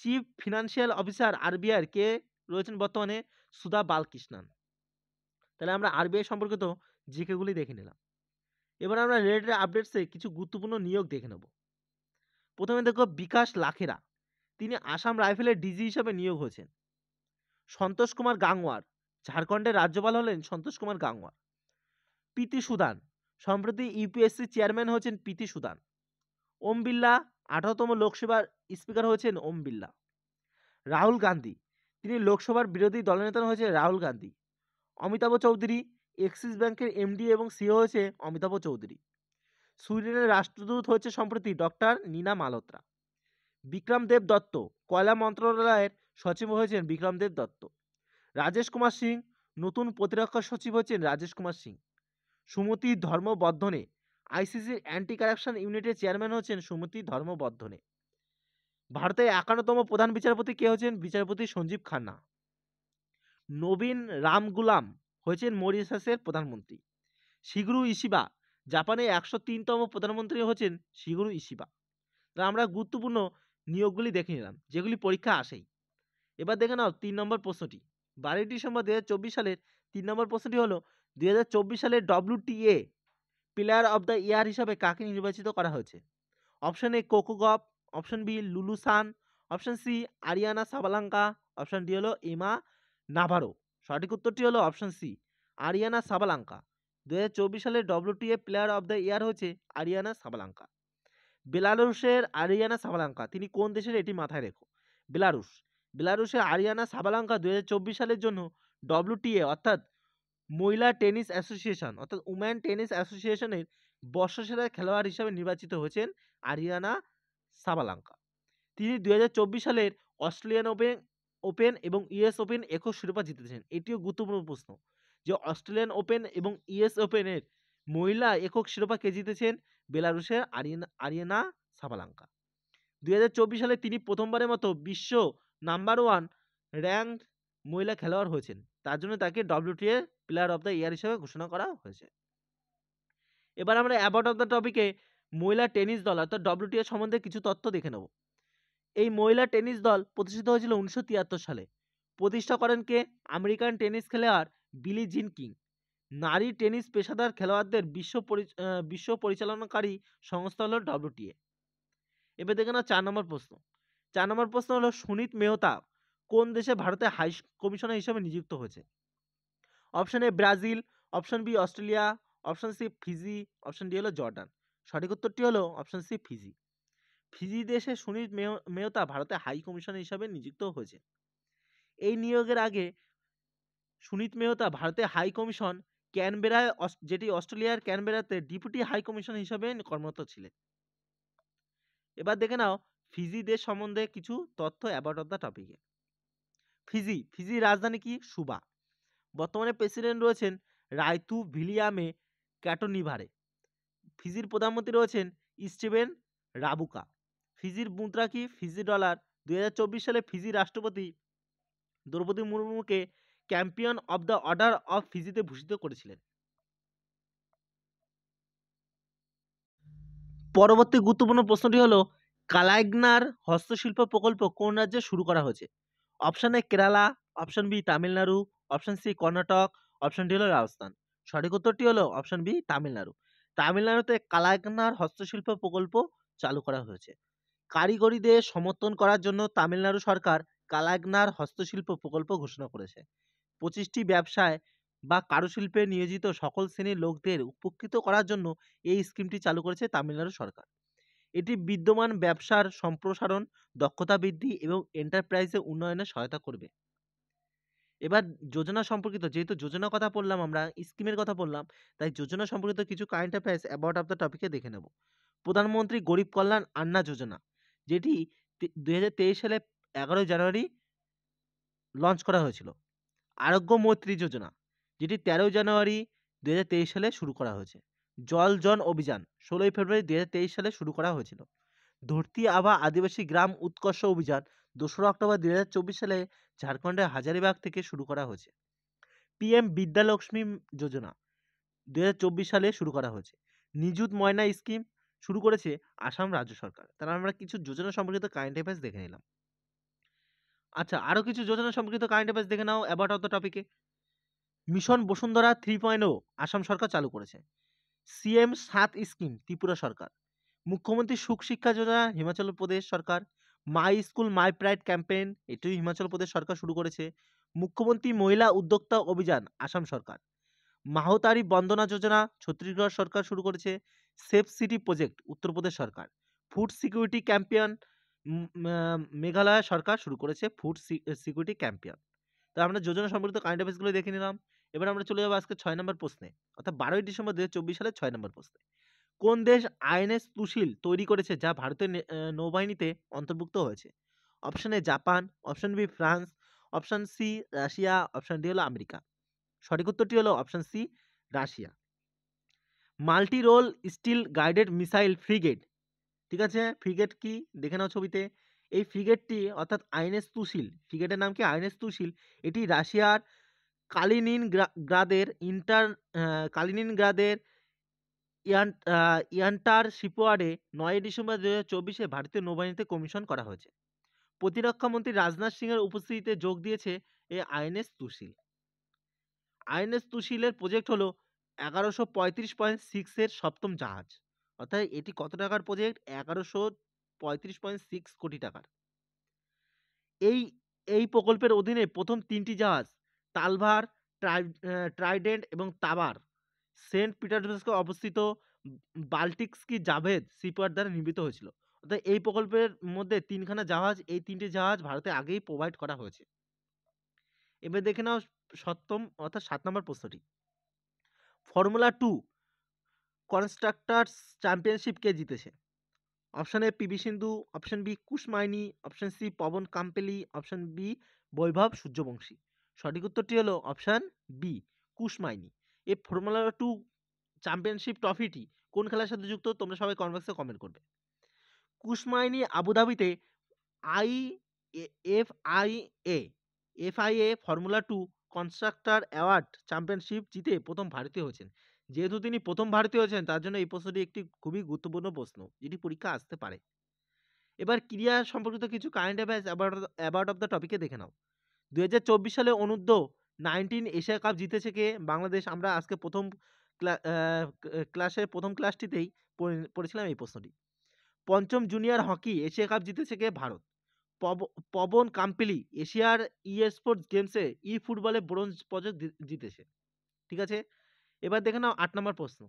Speaker 1: Chief financial officer RBI কে রয়েছেন বর্তমানে? সুধা বালকৃষ্ণন। তাহলে আমরা আরবিআই সম্পর্কিত জিকেগুলি দেখে নিলাম। এবার আমরা রিলেটেড আপডেটসে কিছু গুরুত্বপূর্ণ নিয়োগ দেখে নেব। প্রথমে দেখো বিকাশ লাখেরা, তিনি আসাম রাইফেলের ডিজি হিসাবে নিয়োগ হয়েছেন। সন্তোষ কুমার গাংওয়ার, ঝাড়খণ্ডের রাজ্যপাল হলেন সন্তোষ কুমার গাংওয়ার। প্রীতি সুদান, সম্প্রতি ইউপিএসসি চেয়ারম্যান হয়েছেন প্রীতি সুদান। ওম বিড়লা, 18তম লোকসভার স্পিকার হয়েছেন ওম বিড়লা। রাহুল গান্ধী, তিনি লোকসভার বিরোধী দলনেতা হয়েছে রাহুল গান্ধী। অমিতাভ চৌধুরী, এক্সিস ব্যাংকের এমডি এবং সিও হয়েছে অমিতাভ চৌধুরী। সুইডেনের রাষ্ট্রদূত হয়েছে সম্প্রতি ডক্টর নীনা মালহোত্রা। বিক্রম দেব দত্ত, কয়লা মন্ত্রণালয়ের সচিব হয়েছেন বিক্রম দেব দত্ত। রাজেশ কুমার সিং, নতুন প্রতিরক্ষা সচিব হয়েছেন রাজেশ কুমার সিং। সুমতি ধর্মবর্ধনে, আইসিসির অ্যান্টি কারাপশন ইউনিটের চেয়ারম্যান হচ্ছেন সুমতি ধর্মবর্ধনে। ভারতের 51তম প্রধান বিচারপতি কে হচ্ছেন? বিচারপতি সঞ্জীব খান্না। নবীন রামগুলাম হয়েছেন মরিশাসের প্রধানমন্ত্রী। শিগরু ইশিবা, জাপানের 103তম প্রধানমন্ত্রী হচ্ছেন শিগরু ইশিবা। তা আমরা গুরুত্বপূর্ণ নিয়োগগুলি দেখে নিলাম, যেগুলি পরীক্ষা আসেই। এবার দেখে নাও 3 নম্বর প্রশ্নটি। 12 ডিসেম্বর 2024 সালের 3 নম্বর প্রশ্নটি হলো 2024 সালের WTA player of the year হিসাবে কাকে নির্বাচিত করা হয়েছে? Option A Coco Gauff, option B Lulu Sun, option C Aryna Sabalenka, option D হলো এমা নাভারো। সঠিক উত্তরটি হলো অপশন সি আরিয়ানা সাবালাঙ্কা। 2024 সালের WTA প্লেয়ার অব দ্য ইয়ার হচ্ছে আরিয়ানা সাবালাঙ্কা। বেলারুশের আরিয়ানা সাবালাঙ্কা, তিনি কোন দেশের? এটি মাথায় রেখো, বেলারুশ। বেলারুশের আরিয়ানা সাবালাঙ্কা 2024 সালের জন্য WTA অর্থাৎ মহিলা টেনিস অ্যাসোসিয়েশন অর্থাৎ উম্যান টেনিস অ্যাসোসিয়েশনের বর্ষসেরা খেলোয়াড় হিসাবে নির্বাচিত হয়েছেন আরিয়ানা সাবালাঙ্কা। তিনি 2024 সালের অস্ট্রেলিয়ান ওপেন এবং ইউএস ওপেন একক শিরোপা জিতেছেন। এটিও গুরুত্বপূর্ণ প্রশ্ন যে অস্ট্রেলিয়ান ওপেন এবং ইউএস ওপেনের মহিলা একক শিরোপা কে জিতেছেন? বেলারুশের আরিয়ানা সাবালাঙ্কা। 2024 সালে তিনি প্রথমবারের মতো বিশ্ব নাম্বার 1 র্যাঙ্কড মহিলা খেলোয়াড় হয়েছেন। তার জন্য তাকে WTA player of the year হিসেবে ঘোষণা করা হয়েছে। এবার আমরা অ্যাবাউট অফ দ্য টপিকে মহিলা টেনিস দল অর্থাৎ WTA সম্বন্ধে কিছু তথ্য দেখে নেব। এই মহিলা টেনিস দল প্রতিষ্ঠিত হয়েছিল 1973 সালে। প্রতিষ্ঠা করেন কে? আমেরিকান টেনিস খেলোয়াড় বিলি জিন কিং। নারী টেনিস পেশাদার খেলোয়াড়দের বিশ্ব পরিচালনাকারী সংস্থা হলো WTA। এবার দেখে নাও 4 নম্বর প্রশ্ন। 4 নম্বর প্রশ্ন হলো সুনীত মেহতা কোন দেশে ভারতের হাই কমিশনার হিসেবে নিযুক্ত হয়েছে? Option A Brazil, option B Australia, option C Fiji, option D হলো জর্ডান। সঠিক উত্তরটি হলো অপশন সি ফিজি। ফিজি দেশে সুনীত মেহতা ভারতের হাই কমিশনার হিসাবে নিযুক্ত হয়েছে। এই নিয়োগের আগে সুনীত মেহতা ভারতের হাই কমিশন ক্যানবেরায় যেটি অস্ট্রেলিয়ার ক্যানবেরাতে ডেপুটি হাই কমিশন হিসাবে কর্মরত ছিলেন। এবার দেখে নাও ফিজি দেশ সম্বন্ধে কিছু তথ্য অ্যাবাউট অফ দ্য টপিকে। ফিজির রাজধানী কি? সুবা। বর্তমানে প্রেসিডেন্ট রয়েছেন রাইতু ভিলিয়ামে ক্যাটোনিভারে। ফিজির প্রধানমন্ত্রী রয়েছেন স্টিভেন রাবুকা। ফিজির মুদ্রা কি? Fiji dollar. 2024 সালে ফিজি রাষ্ট্রপতি দ্রৌপদী মুর্মুকে champion of the order of ফিজিতে ভূষিত করেছিলেন। পরবর্তী গুরুত্বপূর্ণ প্রশ্নটি হলো কালাইগনার হস্তশিল্প প্রকল্প কোন রাজ্যে শুরু করা হয়েছে? Option A Kerala, option B Tamil Nadu, option C Karnataka, option D হলো রাজস্থান। সঠিক উত্তরটি হলো অপশন বি তামিলনাড়ু। তামিলনাড়ুতে কালাইগনার হস্তশিল্প প্রকল্প চালু করা হয়েছে। কারিগরিদের সমর্থন করার জন্য তামিলনাড়ু সরকার কালাইগনার হস্তশিল্প প্রকল্প ঘোষণা করেছে। 25টি ব্যবসায় বা কারুশিল্পে নিয়োজিত সকল শ্রেণীর লোকদের উপকৃত করার জন্য এই স্কিমটি চালু করেছে তামিলনাড়ু সরকার। এটি বিদ্যমান ব্যবসার সম্প্রসারণ, দক্ষতা বৃদ্ধি এবং এন্টারপ্রাইজের উন্নয়নে সহায়তা করবে। এবার যোজনা সম্পর্কিত, যেহেতু যোজনার কথা বললাম, আমরা স্কিমের কথা বললাম, তাই যোজনা সম্পর্কিত কিছু current affairs about of the টপিকে দেখে নেব। প্রধানমন্ত্রী গরিব কল্যাণ আন্না যোজনা, যেটি 2023 সালে 11 জানুয়ারি লঞ্চ করা হয়েছিল। আরোগ্য মৈত্রী যোজনা, যেটি 13 জানুয়ারি 2023 সালে শুরু করা হয়েছে। জল জন অভিযান 16 ফেব্রুয়ারি 2023 সালে শুরু করা হয়েছিল। ধরতি আভা আদিবাসী গ্রাম উৎকর্ষ অভিযান 2রা অক্টোবর 2024 সালে ঝাড়খণ্ডের হাজারিবাগ থেকে শুরু করা হয়েছে। পিএম বিদ্যালক্ষ্মী যোজনা 2024 সালে শুরু করা হয়েছে। নিযুত ময়না স্কিম শুরু করেছে আসাম রাজ্য সরকার। তাহলে আমরা কিছু যোজনা সম্পর্কিত কারেন্ট অ্যাফেয়ার্স দেখে নিলাম। আচ্ছা, আরও কিছু যোজনা সম্পর্কিত কারেন্ট অ্যাফেয়ার্স দেখে নাও অ্যাবাউট অফ দ্য টপিকে। মিশন বসুন্ধরা 3.0 আসাম সরকার চালু করেছে। সিএম 7 স্কিম ত্রিপুরা সরকার। মুখ্যমন্ত্রী সুখ শিক্ষা যোজনা হিমাচল প্রদেশ সরকার। My school my pride campaign এটিও হিমাচল প্রদেশ সরকার শুরু করেছে। মুখ্যমন্ত্রী মহিলা উদ্যোক্তা অভিযান আসাম সরকার। মাহতারি বন্দনা যোজনা ছত্তিশগড় সরকার শুরু করেছে। সেফ সিটি প্রজেক্ট উত্তরপ্রদেশ সরকার। ফুড সিকিউরিটি ক্যাম্পেইন মেঘালয় সরকার শুরু করেছে ফুড সিকিউরিটি ক্যাম্পেইন। তো আমরা যোজনা সম্পর্কিত কারেন্ট অ্যাফেয়ার্সগুলো দেখে নিলাম। এবার আমরা চলে যাবো আজকে 6 নম্বর প্রশ্নে, অর্থাৎ 12ই ডিসেম্বর 2024 সালের 6 নম্বর প্রশ্নে। কোন দেশ আইএনএস তুশিল তৈরি করেছে যা ভারতের নৌবাহিনীতে অন্তর্ভুক্ত হয়েছে? Option A Japan, option B France, option C Russia, option D হলো আমেরিকা। সঠিক উত্তরটি হলো option C Russia. Multi role stealth guided missile frigate, ঠিক আছে, ফ্রিগেট কি দেখে নাও ছবিতে। এই ফ্রিগেটটি অর্থাৎ আইএনএস তুশিল, ফ্রিগেটের নাম কি আইএনএস তুশিল, এটি রাশিয়ার কালিনিনগ্রাদের ইয়ান্টার শিপওয়ার্ডে 9 ডিসেম্বর 2024 ভারতীয় নৌবাহিনীতে কমিশন করা হয়েছে। প্রতিরক্ষা মন্ত্রী রাজনাথ সিং এর উপস্থিতিতে যোগ দিয়েছে এই আইএনএস তুশিল। আইএনএস তুশিলের প্রজেক্ট হলো 1135.6 এর সপ্তম জাহাজ, অর্থাৎ এটি কত টাকার প্রজেক্ট? 1135.6 কোটি টাকার। এই এই প্রকল্পের অধীনে প্রথম 3টি জাহাজ তালভার, ট্রাইডেন্ট এবং তাবার সেন্ট পিটার্সবার্গে অবস্থিত বাল্টিক্সকি জাভেদ শিপইয়ার্ড দ্বারা নির্মিত হয়েছিল। অর্থাৎ এই প্রকল্পের মধ্যে 3খানা জাহাজ, এই 3টি জাহাজ ভারতে আগেই প্রোভাইড করা হয়েছে। এবার দেখে নাও সপ্তম অর্থাৎ 7 নম্বর প্রশ্নটি। ফর্মুলা 2 কনস্ট্রাক্টার্স চ্যাম্পিয়নশিপ কে জিতেছে? Option A PV Sindhu, option B Kush Maini, option C Pawan Kampelli, option B Vaibhav Suryavanshi. সঠিক উত্তরটি হলো অপশন বি কুশমাইনি। এই ফর্মুলা 2 চ্যাম্পিয়নশিপ ট্রফিটি কোন খেলার সাথে যুক্ত? তোমরা সবাই কমেন্ট বক্সে কমেন্ট করবে। কুশমাইনি আবুধাবিতে আই FIA formula 2 constructor award championship জিতে প্রথম ভারতীয় হয়েছেন। যেহেতু তিনি প্রথম ভারতীয় হয়েছেন তার জন্য এই প্রশ্নটি একটি খুবই গুরুত্বপূর্ণ প্রশ্ন, যেটি পরীক্ষা আসতে পারে। এবার ক্রীড়া সম্পর্কিত কিছু current affairs about of the টপিকে দেখে নাও। 2024 সালে অনূর্ধ্ব 19 এশিয়া কাপ জিতেছে কে? বাংলাদেশ। আমরা আজকে প্রথম প্রথম ক্লাসটিতেই পড়েছিলাম এই প্রশ্নটি। পঞ্চম জুনিয়র হকি এশিয়া কাপ জিতেছে কে? ভারত। পবন কাম্পিলি এশিয়ার স্পোর্টস গেমসে ফুটবলে ব্রোঞ্জ পদক জিতেছে, ঠিক আছে। এবার দেখে নাও 8 নম্বর প্রশ্ন।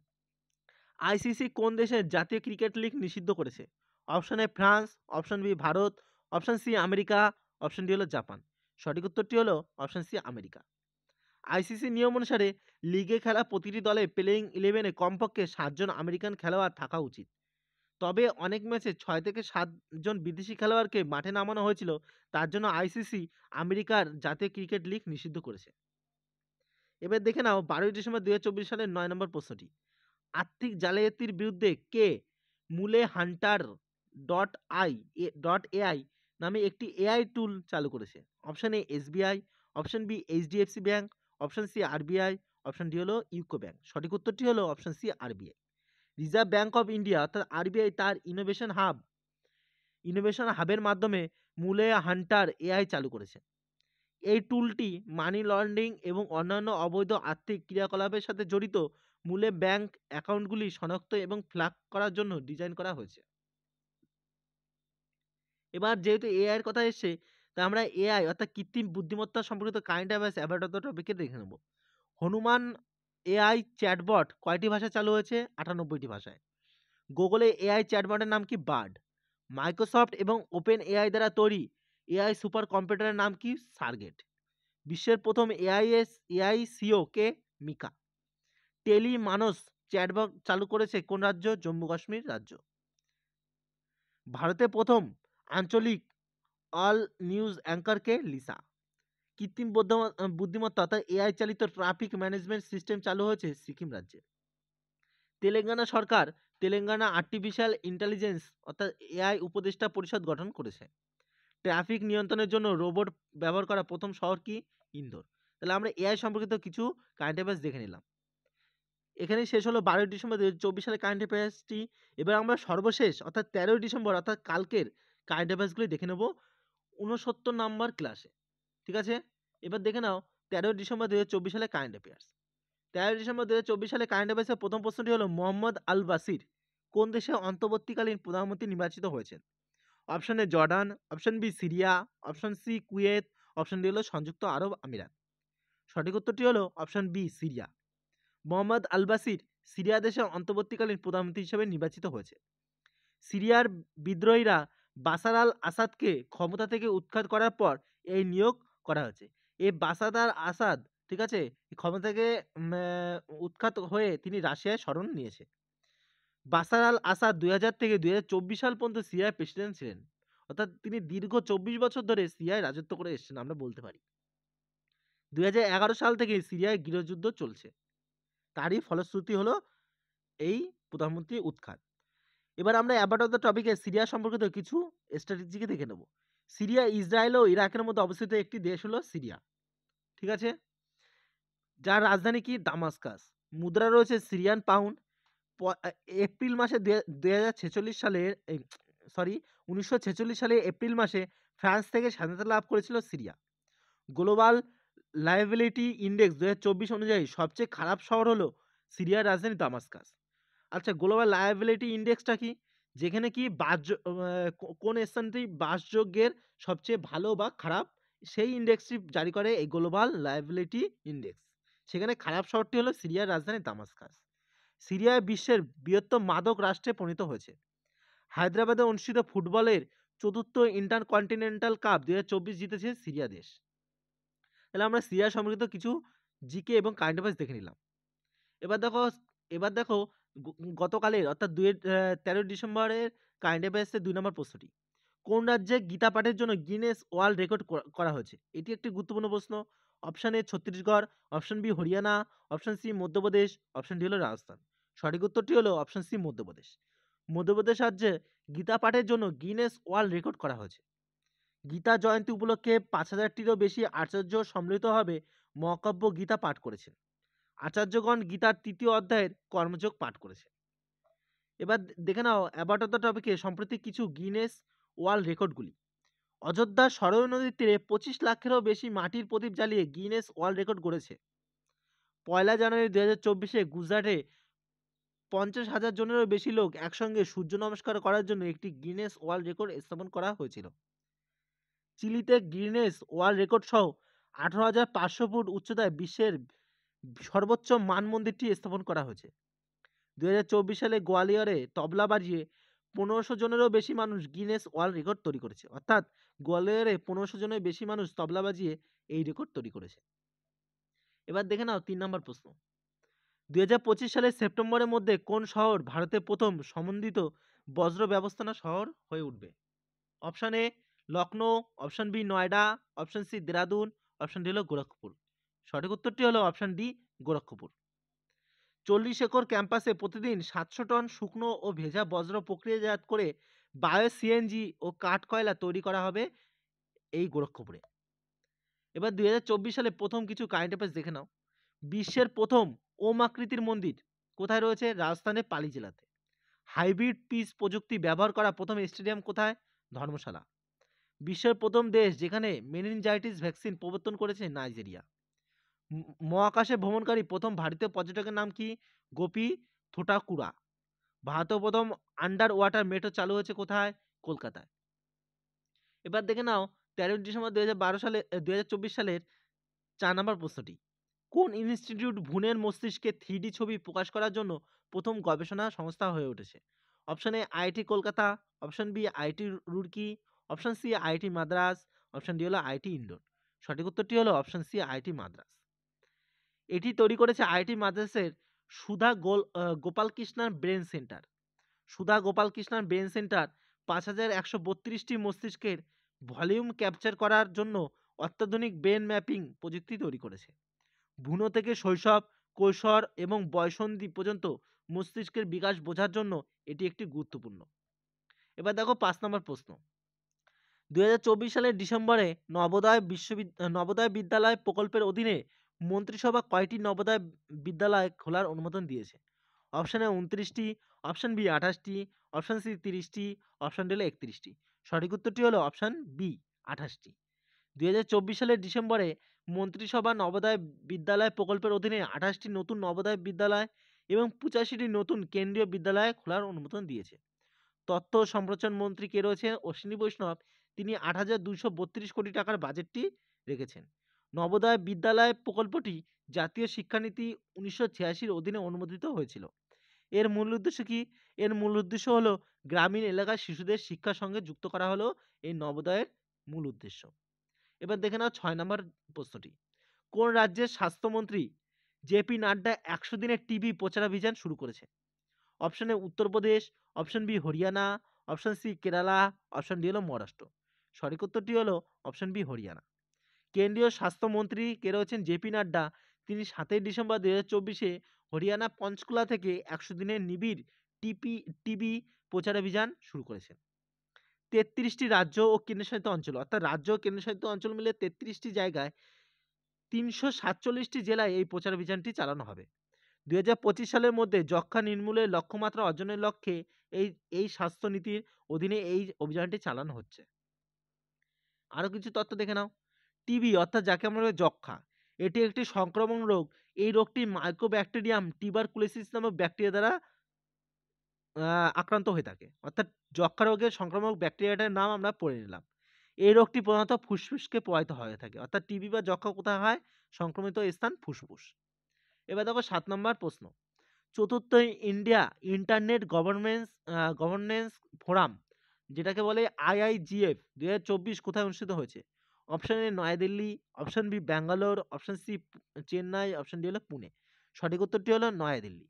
Speaker 1: আইসিসি কোন দেশের জাতীয় ক্রিকেট লিগ নিষিদ্ধ করেছে? Option A France, option B Bharat, option C America, option D হলো জাপান। সঠিক উত্তরটি হলো অপশন সি আমেরিকা। আইসিসি নিয়ম অনুসারে লিগে খেলা প্রতিটি দলে প্লেয়িং 11-এ কমপক্ষে 7 জন আমেরিকান খেলোয়াড় থাকা উচিত। তবে অনেক ম্যাচে 6 থেকে 7 জন বিদেশি খেলোয়াড়কে মাঠে নামানো হয়েছিল, তার জন্য আইসিসি আমেরিকার জাতীয় ক্রিকেট লিগ নিষিদ্ধ করেছে। এবার দেখে নাও 12 ডিসেম্বর 2024 সালের 9 নম্বর প্রশ্নটি। আর্থিক জালিয়াতির বিরুদ্ধে কে মূলে হান্টার এআই নামে একটি এআই টুল চালু করেছে? Option A SBI, option B HDFC bank, option C RBI, option D হলো ইউকো ব্যাংক। সঠিক উত্তরটি হলো option C RBI. Reserve bank of India অর্থাৎ আরবিআই তার ইনোভেশন হাবের মাধ্যমে মূলে হান্টার এআই চালু করেছে। এই টুলটি মানি লন্ডারিং এবং অন্যান্য অবৈধ আর্থিক ক্রিয়াকলাপের সাথে জড়িত মূলে ব্যাংক অ্যাকাউন্টগুলি শনাক্ত এবং ফ্ল্যাগ করার জন্য ডিজাইন করা হয়েছে। এবার যেহেতু এআই এর কথা এসছে, তা আমরা এআই অর্থাৎ কৃত্রিম বুদ্ধিমত্তা সম্পর্কিত current affairs about of the টপিকে দেখে নেব। হনুমান এআই চ্যাটবট কয়টি ভাষায় চালু হয়েছে? 98টি ভাষায়। গুগলে এআই চ্যাটবটের নাম কি? বার্ড। মাইক্রোসফট এবং ওপেন এআই দ্বারা তৈরি এআই সুপার কম্পিউটারের নাম কি? সার্গেট। বিশ্বের প্রথম এআই সিও কে? মিকা। টেলি মানস চ্যাটবট চালু করেছে কোন রাজ্য? জম্মু কাশ্মীর রাজ্য। ভারতের প্রথম আঞ্চলিক অল নিউজ অ্যাঙ্কার কে? লিসা। কৃত্রিম বুদ্ধিমত্তা অর্থাৎ এআই চালিত ট্রাফিক ম্যানেজমেন্ট সিস্টেম চালু হয়েছে সিকিম রাজ্যে। তেলেঙ্গানা সরকার তেলেঙ্গানা আর্টিফিশিয়াল ইন্টেলিজেন্স অর্থাৎ এআই উপদেষ্টা পরিষদ গঠন করেছে। ট্রাফিক নিয়ন্ত্রণের জন্য রোবট ব্যবহার করা প্রথম শহর কি? ইন্দোর। তাহলে আমরা এআই সম্পর্কিত কিছু কারেন্ট অ্যাফেয়ার্স দেখে নিলাম। এখানেই শেষ হলো 12ই ডিসেম্বর 2024 সালের কারেন্ট অ্যাফেয়ার্সটি। এবার আমরা সর্বশেষ অর্থাৎ 13ই ডিসেম্বর অর্থাৎ কালকের কারেন্ট অ্যাফেয়ার্সগুলি দেখে নেব 69 নাম্বার ক্লাসে। ঠিক আছে? এবার দেখে নাও 13ই ডিসেম্বর 2024 সালের কারেন্ট অ্যাফেয়ার্স। 13ই ডিসেম্বর 2024 সালে কারেন্ট অ্যাফেয়ার্সের প্রথম প্রশ্নটি হলো মোহাম্মদ আল বাসির কোন দেশে অন্তর্বর্তীকালীন প্রধানমন্ত্রী নির্বাচিত হয়েছেন? Option A Jordan, option B Syria, option C Kuwait, option D হলো সংযুক্ত আরব আমিরাত। সঠিক উত্তরটি হলো option B Syria. Mohammed al Bashir Syria দেশের অন্তর্বর্তীকালীন প্রধানমন্ত্রী হিসেবে নির্বাচিত হয়েছে। সিরিয়ার বিদ্রোহীরা বাশার আল আসাদকে ক্ষমতা থেকে উৎখাত করার পর এই নিয়োগ করা হয়েছে। এই বাশার আল আসাদ, ঠিক আছে, ক্ষমতা থেকে উৎখাত হয়ে তিনি রাশিয়ায় শরণ নিয়েছে। বাশার আল আসাদ 2000 থেকে 2024 সাল পর্যন্ত সিরিয়ার প্রেসিডেন্ট ছিলেন। অর্থাৎ তিনি দীর্ঘ 24 বছর ধরে সিরিয়ায় রাজত্ব করে এসেছেন আমরা বলতে পারি। 2011 সাল থেকে সিরিয়ায় গৃহযুদ্ধ চলছে। তারই ফলশ্রুতি হলো এই প্রধানমন্ত্রী উৎখাত। এবার আমরা অ্যাবাউট অফ দ্য টপিকে সিরিয়া সম্পর্কিত কিছু স্ট্র্যাটেজিকে দেখে নেব। সিরিয়া, ইসরায়েল ও ইরাকের মধ্যে অবস্থিত একটি দেশ হলো সিরিয়া। ঠিক আছে? যার রাজধানী কি দামাস্কাস। মুদ্রা রয়েছে সিরিয়ান পাউন্ড। এপ্রিল মাসে 2046 সালের 1946 সালে এপ্রিল মাসে ফ্রান্স থেকে স্বাধীনতা লাভ করেছিল সিরিয়া। গ্লোবাল লায়াবিলিটি ইন্ডেক্স 2024 অনুযায়ী সবচেয়ে খারাপ শহর হলো সিরিয়ার রাজধানী দামাস্কাস। আচ্ছা, গ্লোবাল লায়াবিলিটি ইন্ডেক্সটা কি? যেখানে কি কোন স্থানটি বাসযোগ্যের সবচেয়ে ভালো বা খারাপ সেই ইন্ডেক্সটি জারি করে এই গ্লোবাল লায়াবিলিটি ইন্ডেক্স। সেখানে খারাপ শহরটি হলো সিরিয়ার রাজধানী দামাস্কাস। সিরিয়া বিশ্বের বৃহত্তম মাদক রাষ্ট্রে পরিণত হয়েছে। হায়দ্রাবাদে অনুষ্ঠিত ফুটবলের চতুর্থ ইন্টারকন্টিনেন্টাল কাপ 2024 জিতেছে সিরিয়া দেশ। তাহলে আমরা সিরিয়া সম্পর্কিত কিছু জিকে এবং কারেন্ট অ্যাফেয়ার্স দেখে নিলাম। এবার দেখো গতকালের অর্থাৎ 13 ডিসেম্বরের কারেন্ট অ্যাফেয়ার্সের 2 নম্বর প্রশ্নটি। কোন রাজ্যে গীতা পাঠের জন্য গিনেস ওয়ার্ল্ড রেকর্ড করা হয়েছে? এটি একটি গুরুত্বপূর্ণ প্রশ্ন। Option A Chhattisgarh, option B Haryana, option C Madhya Pradesh, option D হলো রাজস্থান। সঠিক উত্তরটি হলো অপশন সি মধ্যপ্রদেশ। মধ্যপ্রদেশ রাজ্যে গীতা পাঠের জন্য গিনেস ওয়ার্ল্ড রেকর্ড করা হয়েছে। গীতা জয়ন্তী উপলক্ষে 5000টিরও বেশি আচার্য সম্মিলিতভাবে মহাকাব্য গীতা পাঠ করেছেন। আচার্যগণ গীতার 3য় অধ্যায়ের কর্মযোগ পাঠ করেছে। এবার দেখে নাও অ্যাবাউট অফ দ্য টপিকে সম্প্রতি কিছু গিনেস ওয়ার্ল্ড রেকর্ডগুলি। অযোধ্যা সরয়ূ নদীর তীরে 25 লাখেরও বেশি মাটির প্রদীপ জ্বালিয়ে গিনেস ওয়ার্ল্ড রেকর্ড গড়েছে। 1 জানুয়ারি 2024 গুজরাটে 50,000 জনেরও বেশি লোক একসঙ্গে সূর্য নমস্কার করার জন্য একটি গিনেস ওয়ার্ল্ড রেকর্ড স্থাপন করা হয়েছিল। চিলিতে গিনেস ওয়ার্ল্ড রেকর্ড সহ 18,500 ফুট উচ্চতায় বিশ্বের সর্বোচ্চ মান মন্দিরটি স্থাপন করা হয়েছে। 2024 সালে গোয়ালিয়রে তবলা বাজিয়ে 1500 জনেরও বেশি মানুষ গিনেস ওয়ার্ল্ড রেকর্ড তৈরি করেছে। অর্থাৎ গোয়ালিয়রে 1500 জনের বেশি মানুষ তবলা বাজিয়ে এই রেকর্ড তৈরি করেছে। এবার দেখে নাও 3 নম্বর প্রশ্ন। 2025 সালের সেপ্টেম্বরের মধ্যে কোন শহর ভারতের প্রথম সমন্বিত বজ্র ব্যবস্থাপনা শহর হয়ে উঠবে? Option A Lucknow, option B Noida, option C Dehradun, option D হলো গোরখপুর। সঠিক উত্তরটি হলো অপশন ডি গোরখপুর। 40 একর ক্যাম্পাসে প্রতিদিন 700 টন শুকনো ও ভেজা বজ্র প্রক্রিয়াজাত করে বায়ো সিএনজি ও কাঠ কয়লা তৈরি করা হবে এই গোরখপুরে। এবার 2024 সালে প্রথম কিছু কারেন্ট অ্যাফেয়ার্স দেখে নাও। বিশ্বের প্রথম ওম আকৃতির মন্দির কোথায় রয়েছে? রাজস্থানের পালি জেলাতে। হাইব্রিড পিচ প্রযুক্তি ব্যবহার করা প্রথম স্টেডিয়াম কোথায়? ধর্মশালা। বিশ্বের প্রথম দেশ যেখানে মেনিনজাইটিস ভ্যাকসিন প্রবর্তন করেছে নাইজেরিয়া। মহাকাশে ভ্রমণকারী প্রথম ভারতীয় পর্যটকের নাম কি? গোপী থোটাকুরা। ভারতের প্রথম আন্ডার ওয়াটার মেট্রো চালু হয়েছে কোথায়? কলকাতায়। এবার দেখে নাও 13 ডিসেম্বর 2024 সালের 4 নম্বর প্রশ্নটি। কোন ইনস্টিটিউট ভ্রূণের মস্তিষ্কে 3D ছবি প্রকাশ করার জন্য প্রথম গবেষণা সংস্থা হয়ে উঠেছে? Option A IIT Kolkata, option B IIT Roorkee, option C IIT Madras, option D হলো আইআইটি ইন্দোর। সঠিক উত্তরটি হলো অপশন সি আইআইটি মাদ্রাস। এটি তৈরি করেছে আইআইটি মাদ্রাসের সুধা গোপালকৃষ্ণন ব্রেন সেন্টার। সুধা গোপালকৃষ্ণন ব্রেন সেন্টার 5132টি মস্তিষ্কের ভলিউম ক্যাপচার করার জন্য অত্যাধুনিক ব্রেন ম্যাপিং প্রযুক্তি তৈরি করেছে। ভ্রূণ থেকে শৈশব, কৈশোর এবং বয়ঃসন্ধি পর্যন্ত মস্তিষ্কের বিকাশ বোঝার জন্য এটি একটি গুরুত্বপূর্ণ। এবার দেখো 5 নম্বর প্রশ্ন। 2024 সালের ডিসেম্বরে নবোদয় বিদ্যালয় প্রকল্পের অধীনে মন্ত্রিসভা কয়টি নবোদয় বিদ্যালয় খোলার অনুমোদন দিয়েছে? অপশন এ 29টি, অপশন বি 28টি, অপশন সি 30টি, অপশন ডি হলো 31টি। সঠিক উত্তরটি হলো অপশন বি 28টি। 2024 সালের ডিসেম্বরে মন্ত্রিসভা নবোদয় বিদ্যালয় প্রকল্পের অধীনে 28টি নতুন নবোদয় বিদ্যালয় এবং 85টি নতুন কেন্দ্রীয় বিদ্যালয় খোলার অনুমোদন দিয়েছে। তথ্য ও সম্প্রচার মন্ত্রী কে রয়েছেন? অশ্বিনী বৈষ্ণব। তিনি 8,232 কোটি টাকার বাজেটটি রেখেছেন। নবোদয় বিদ্যালয় প্রকল্পটি জাতীয় শিক্ষানীতি 1986-র অধীনে অনুমোদিত হয়েছিল। এর মূল উদ্দেশ্য কি? এর মূল উদ্দেশ্য হলো গ্রামীণ এলাকার শিশুদের শিক্ষার সঙ্গে যুক্ত করা হলো এই নবোদয়ের মূল উদ্দেশ্য। এবার দেখে নাও 6 নম্বর প্রশ্নটি। কোন রাজ্যের স্বাস্থ্যমন্ত্রী জেপি নাড্ডা 100 দিনের টিবি প্রচারাভিযান শুরু করেছে? Option A Uttar Pradesh, option B Haryana, option C Kerala, option D হলো মহারাষ্ট্র। সঠিক উত্তরটি হলো অপশন বি হরিয়ানা। কেন্দ্রীয় স্বাস্থ্যমন্ত্রী কে রয়েছেন? জেপি নাড্ডা। তিনি 7ই ডিসেম্বর 2024-এ হরিয়ানা পঞ্চকুলা থেকে 100 দিনের নিবিড় টিবি প্রচারাভিযান শুরু করেছেন। 33টি রাজ্য ও কেন্দ্রশাসিত অঞ্চল, অর্থাৎ রাজ্য ও কেন্দ্রশাসিত অঞ্চল মিলে 33টি জায়গায় 347টি জেলায় এই প্রচারাভিযানটি চালানো হবে। 2025 সালের মধ্যে যক্ষ্মা নির্মূলের লক্ষ্যমাত্রা অর্জনের লক্ষ্যে এই স্বাস্থ্যনীতির অধীনে এই অভিযানটি চালানো হচ্ছে। আরও কিছু তথ্য দেখে নাও। টিবি অর্থাৎ যাকে আমরা বলি যক্ষ্মা, এটি একটি সংক্রমণ রোগ। এই রোগটি মাইক্রোব্যাকটেরিয়াম টিউবারকুলোসিস নামক ব্যাকটেরিয়া দ্বারা আক্রান্ত হয়ে থাকে। অর্থাৎ যক্ষ্মা রোগের সংক্রামক ব্যাকটেরিয়াটার নাম আমরা পড়ে নিলাম। এই রোগটি প্রধানত ফুসফুসকে প্রভাবিত হয়ে থাকে। অর্থাৎ টিবি বা যক্ষ্মা কোথায় হয়? সংক্রমিত স্থান ফুসফুস। এবার দেখো 7 নম্বর প্রশ্ন। চতুর্থ ইন্ডিয়া ইন্টারনেট গভর্নেন্স ফোরাম, যেটাকে বলে IIGF 2024 কোথায় অনুষ্ঠিত হয়েছে? Option A New Delhi, option B Bangalore, option C Chennai, option D হলো পুনে। সঠিক উত্তরটি হলো নয়াদিল্লি।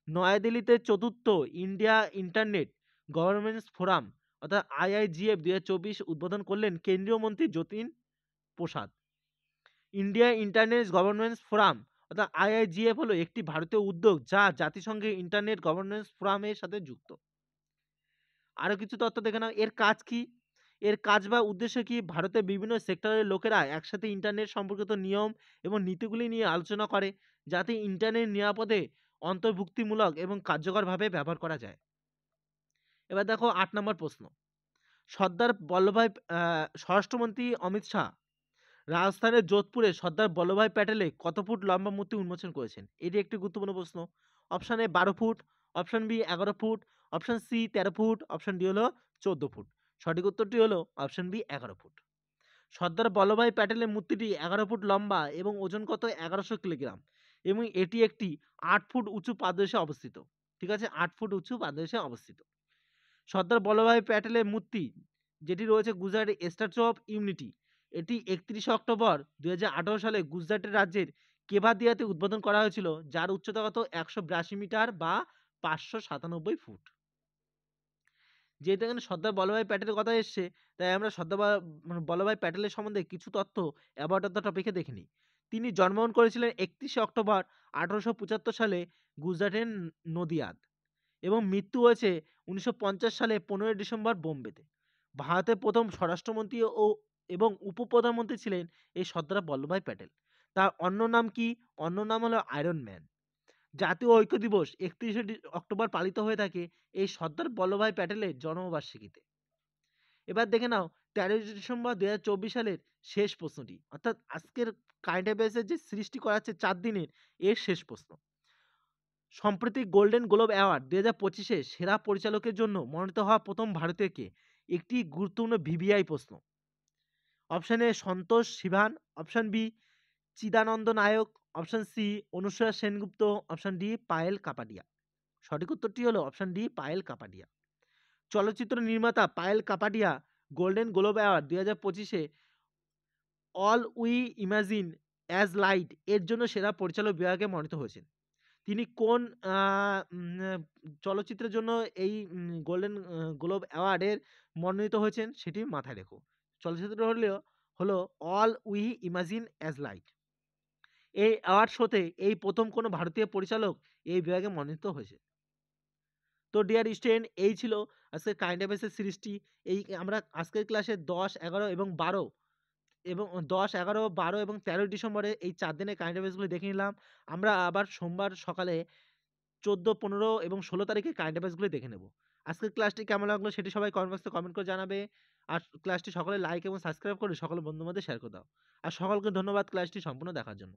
Speaker 1: নয়াদিল্লিতে চতুর্থ ইন্ডিয়া ইন্টারনেট গভর্নেন্স ফোরাম অর্থাৎ IIGF 2024 উদ্বোধন করলেন কেন্দ্রীয় মন্ত্রী Jitin Prasad. India internet governance forum অর্থাৎ IIGF হলো একটি ভারতীয় উদ্যোগ যা জাতিসংঘের ইন্টারনেট গভর্নেন্স ফোরামের সাথে যুক্ত। আরও কিছু তথ্য দেখে নাও। এর কাজ কি? এর কাজ বা উদ্দেশ্য কি? ভারতের বিভিন্ন সেক্টরের লোকেরা একসাথে ইন্টারনেট সম্পর্কিত নিয়ম এবং নীতিগুলি নিয়ে আলোচনা করে, যাতে ইন্টারনেট নিরাপদে, অন্তর্ভুক্তিমূলক এবং কার্যকরভাবে ব্যবহার করা যায়। এবার দেখো 8 নম্বর প্রশ্ন। সর্দার বল্লভভাই স্বরাষ্ট্রমন্ত্রী অমিত শাহ রাজস্থানের যোধপুরে সর্দার বল্লভভাই প্যাটেলে কত ফুট লম্বা মূর্তি উন্মোচন করেছেন? এটি একটি গুরুত্বপূর্ণ প্রশ্ন। Option A 12 foot, option B 11 foot, option C 13 foot, option D হলো 14 ফুট। সঠিক উত্তরটি হলো option B 11 foot. Sardar Vallabhbhai প্যাটেলের মূর্তিটি 11 ফুট লম্বা এবং ওজন কত? 1100 কিলোগ্রাম এবং এটি একটি 8 ফুট উঁচু পাদদেশে অবস্থিত। ঠিক আছে, 8 ফুট উঁচু পাদদেশে অবস্থিত। সর্দার বল্লভভাই প্যাটেলের মূর্তি যেটি রয়েছে গুজরাটের স্ট্যাচু অফ ইউনিটি, এটি 31 অক্টোবর 2018 সালে গুজরাটের রাজ্যের কেভাদিয়াতে উদ্বোধন করা হয়েছিল, যার উচ্চতা কত? 182 মিটার বা 597 ফুট। যেহেতু এখানে সর্দার বল্লভভাই প্যাটেলের কথা এসছে, তাই আমরা বল্লভভাই প্যাটেলের সম্বন্ধে কিছু তথ্য অ্যাবাউট অফ দ্য টপিকে দেখে নিই। তিনি জন্মগ্রহণ করেছিলেন 31 অক্টোবর 1875 সালে গুজরাটের নদিয়াদ এবং মৃত্যু হয়েছে 1950 সালে 15 ডিসেম্বর বোম্বেতে। ভারতের প্রথম স্বরাষ্ট্রমন্ত্রী এবং উপপ্রধানমন্ত্রী ছিলেন এই সর্দার বল্লভভাই প্যাটেল। তার অন্য নাম কি? অন্য নাম হলো আয়রন ম্যান। জাতীয় ঐক্য দিবস 31শে অক্টোবর পালিত হয়ে থাকে এই সর্দার বল্লভভাই প্যাটেলের জন্মবার্ষিকীতে। এবার দেখে নাও 13 ডিসেম্বর 2024 সালের শেষ প্রশ্নটি, অর্থাৎ আজকের কারেন্ট অ্যাফেয়ার্সের যে সিরিজটি করাচ্ছে 4 দিনের, এর শেষ প্রশ্ন। সম্প্রতি গোল্ডেন গ্লোব অ্যাওয়ার্ড 2025-এ সেরা পরিচালকের জন্য মনোনীত হওয়া প্রথম ভারতীয় কে? একটি গুরুত্বপূর্ণ ভিভিআই প্রশ্ন। Option A Santosh Sivan, option B Chidananda Naik, option C Anasuya Sengupta, option D Payal Kapadia. সঠিক উত্তরটি হলো অপশন ডি পায়েল কাপাডিয়া। চলচ্চিত্র নির্মাতা Payal Kapadia golden globe award 2025-এ all we imagine as light এর জন্য সেরা পরিচালক বিভাগে মনোনীত হয়েছেন। তিনি কোন চলচ্চিত্রের জন্য এই গোল্ডেন গ্লোব অ্যাওয়ার্ডের মনোনীত হয়েছেন সেটি মাথায় রেখো। চলচ্চিত্রটি হলো all we imagine as light. এই অ্যাওয়ার্ড শোতে এই প্রথম কোনো ভারতীয় পরিচালক এই বিভাগে মনোনীত হয়েছে। তো ডিয়ার স্টুডেন্ট, এই ছিল আজকের কারেন্ট অ্যাফেয়ার্সের সিরিজটি। এই আমরা আজকের ক্লাসে 10, 11 এবং 12
Speaker 2: এবং ১০, ১১, ১২ এবং ১৩ ডিসেম্বরে এই ৪ দিনের কারেন্ট অ্যাফেয়ার্সগুলো দেখে নিলাম। আমরা আবার সোমবার সকালে ১৪, ১৫ এবং ১৬ তারিখে কারেন্ট অ্যাফেয়ার্সগুলো দেখে নেব। আজকের ক্লাসটি কেমন লাগলো সেটি সবাই কমেন্ট বক্সে কমেন্ট করে জানাবে। আর ক্লাসটি সকলে লাইক এবং সাবস্ক্রাইব করে সকল বন্ধুর মধ্যে শেয়ার করে দাও। আর সকলকে ধন্যবাদ ক্লাসটি সম্পূর্ণ দেখার জন্য।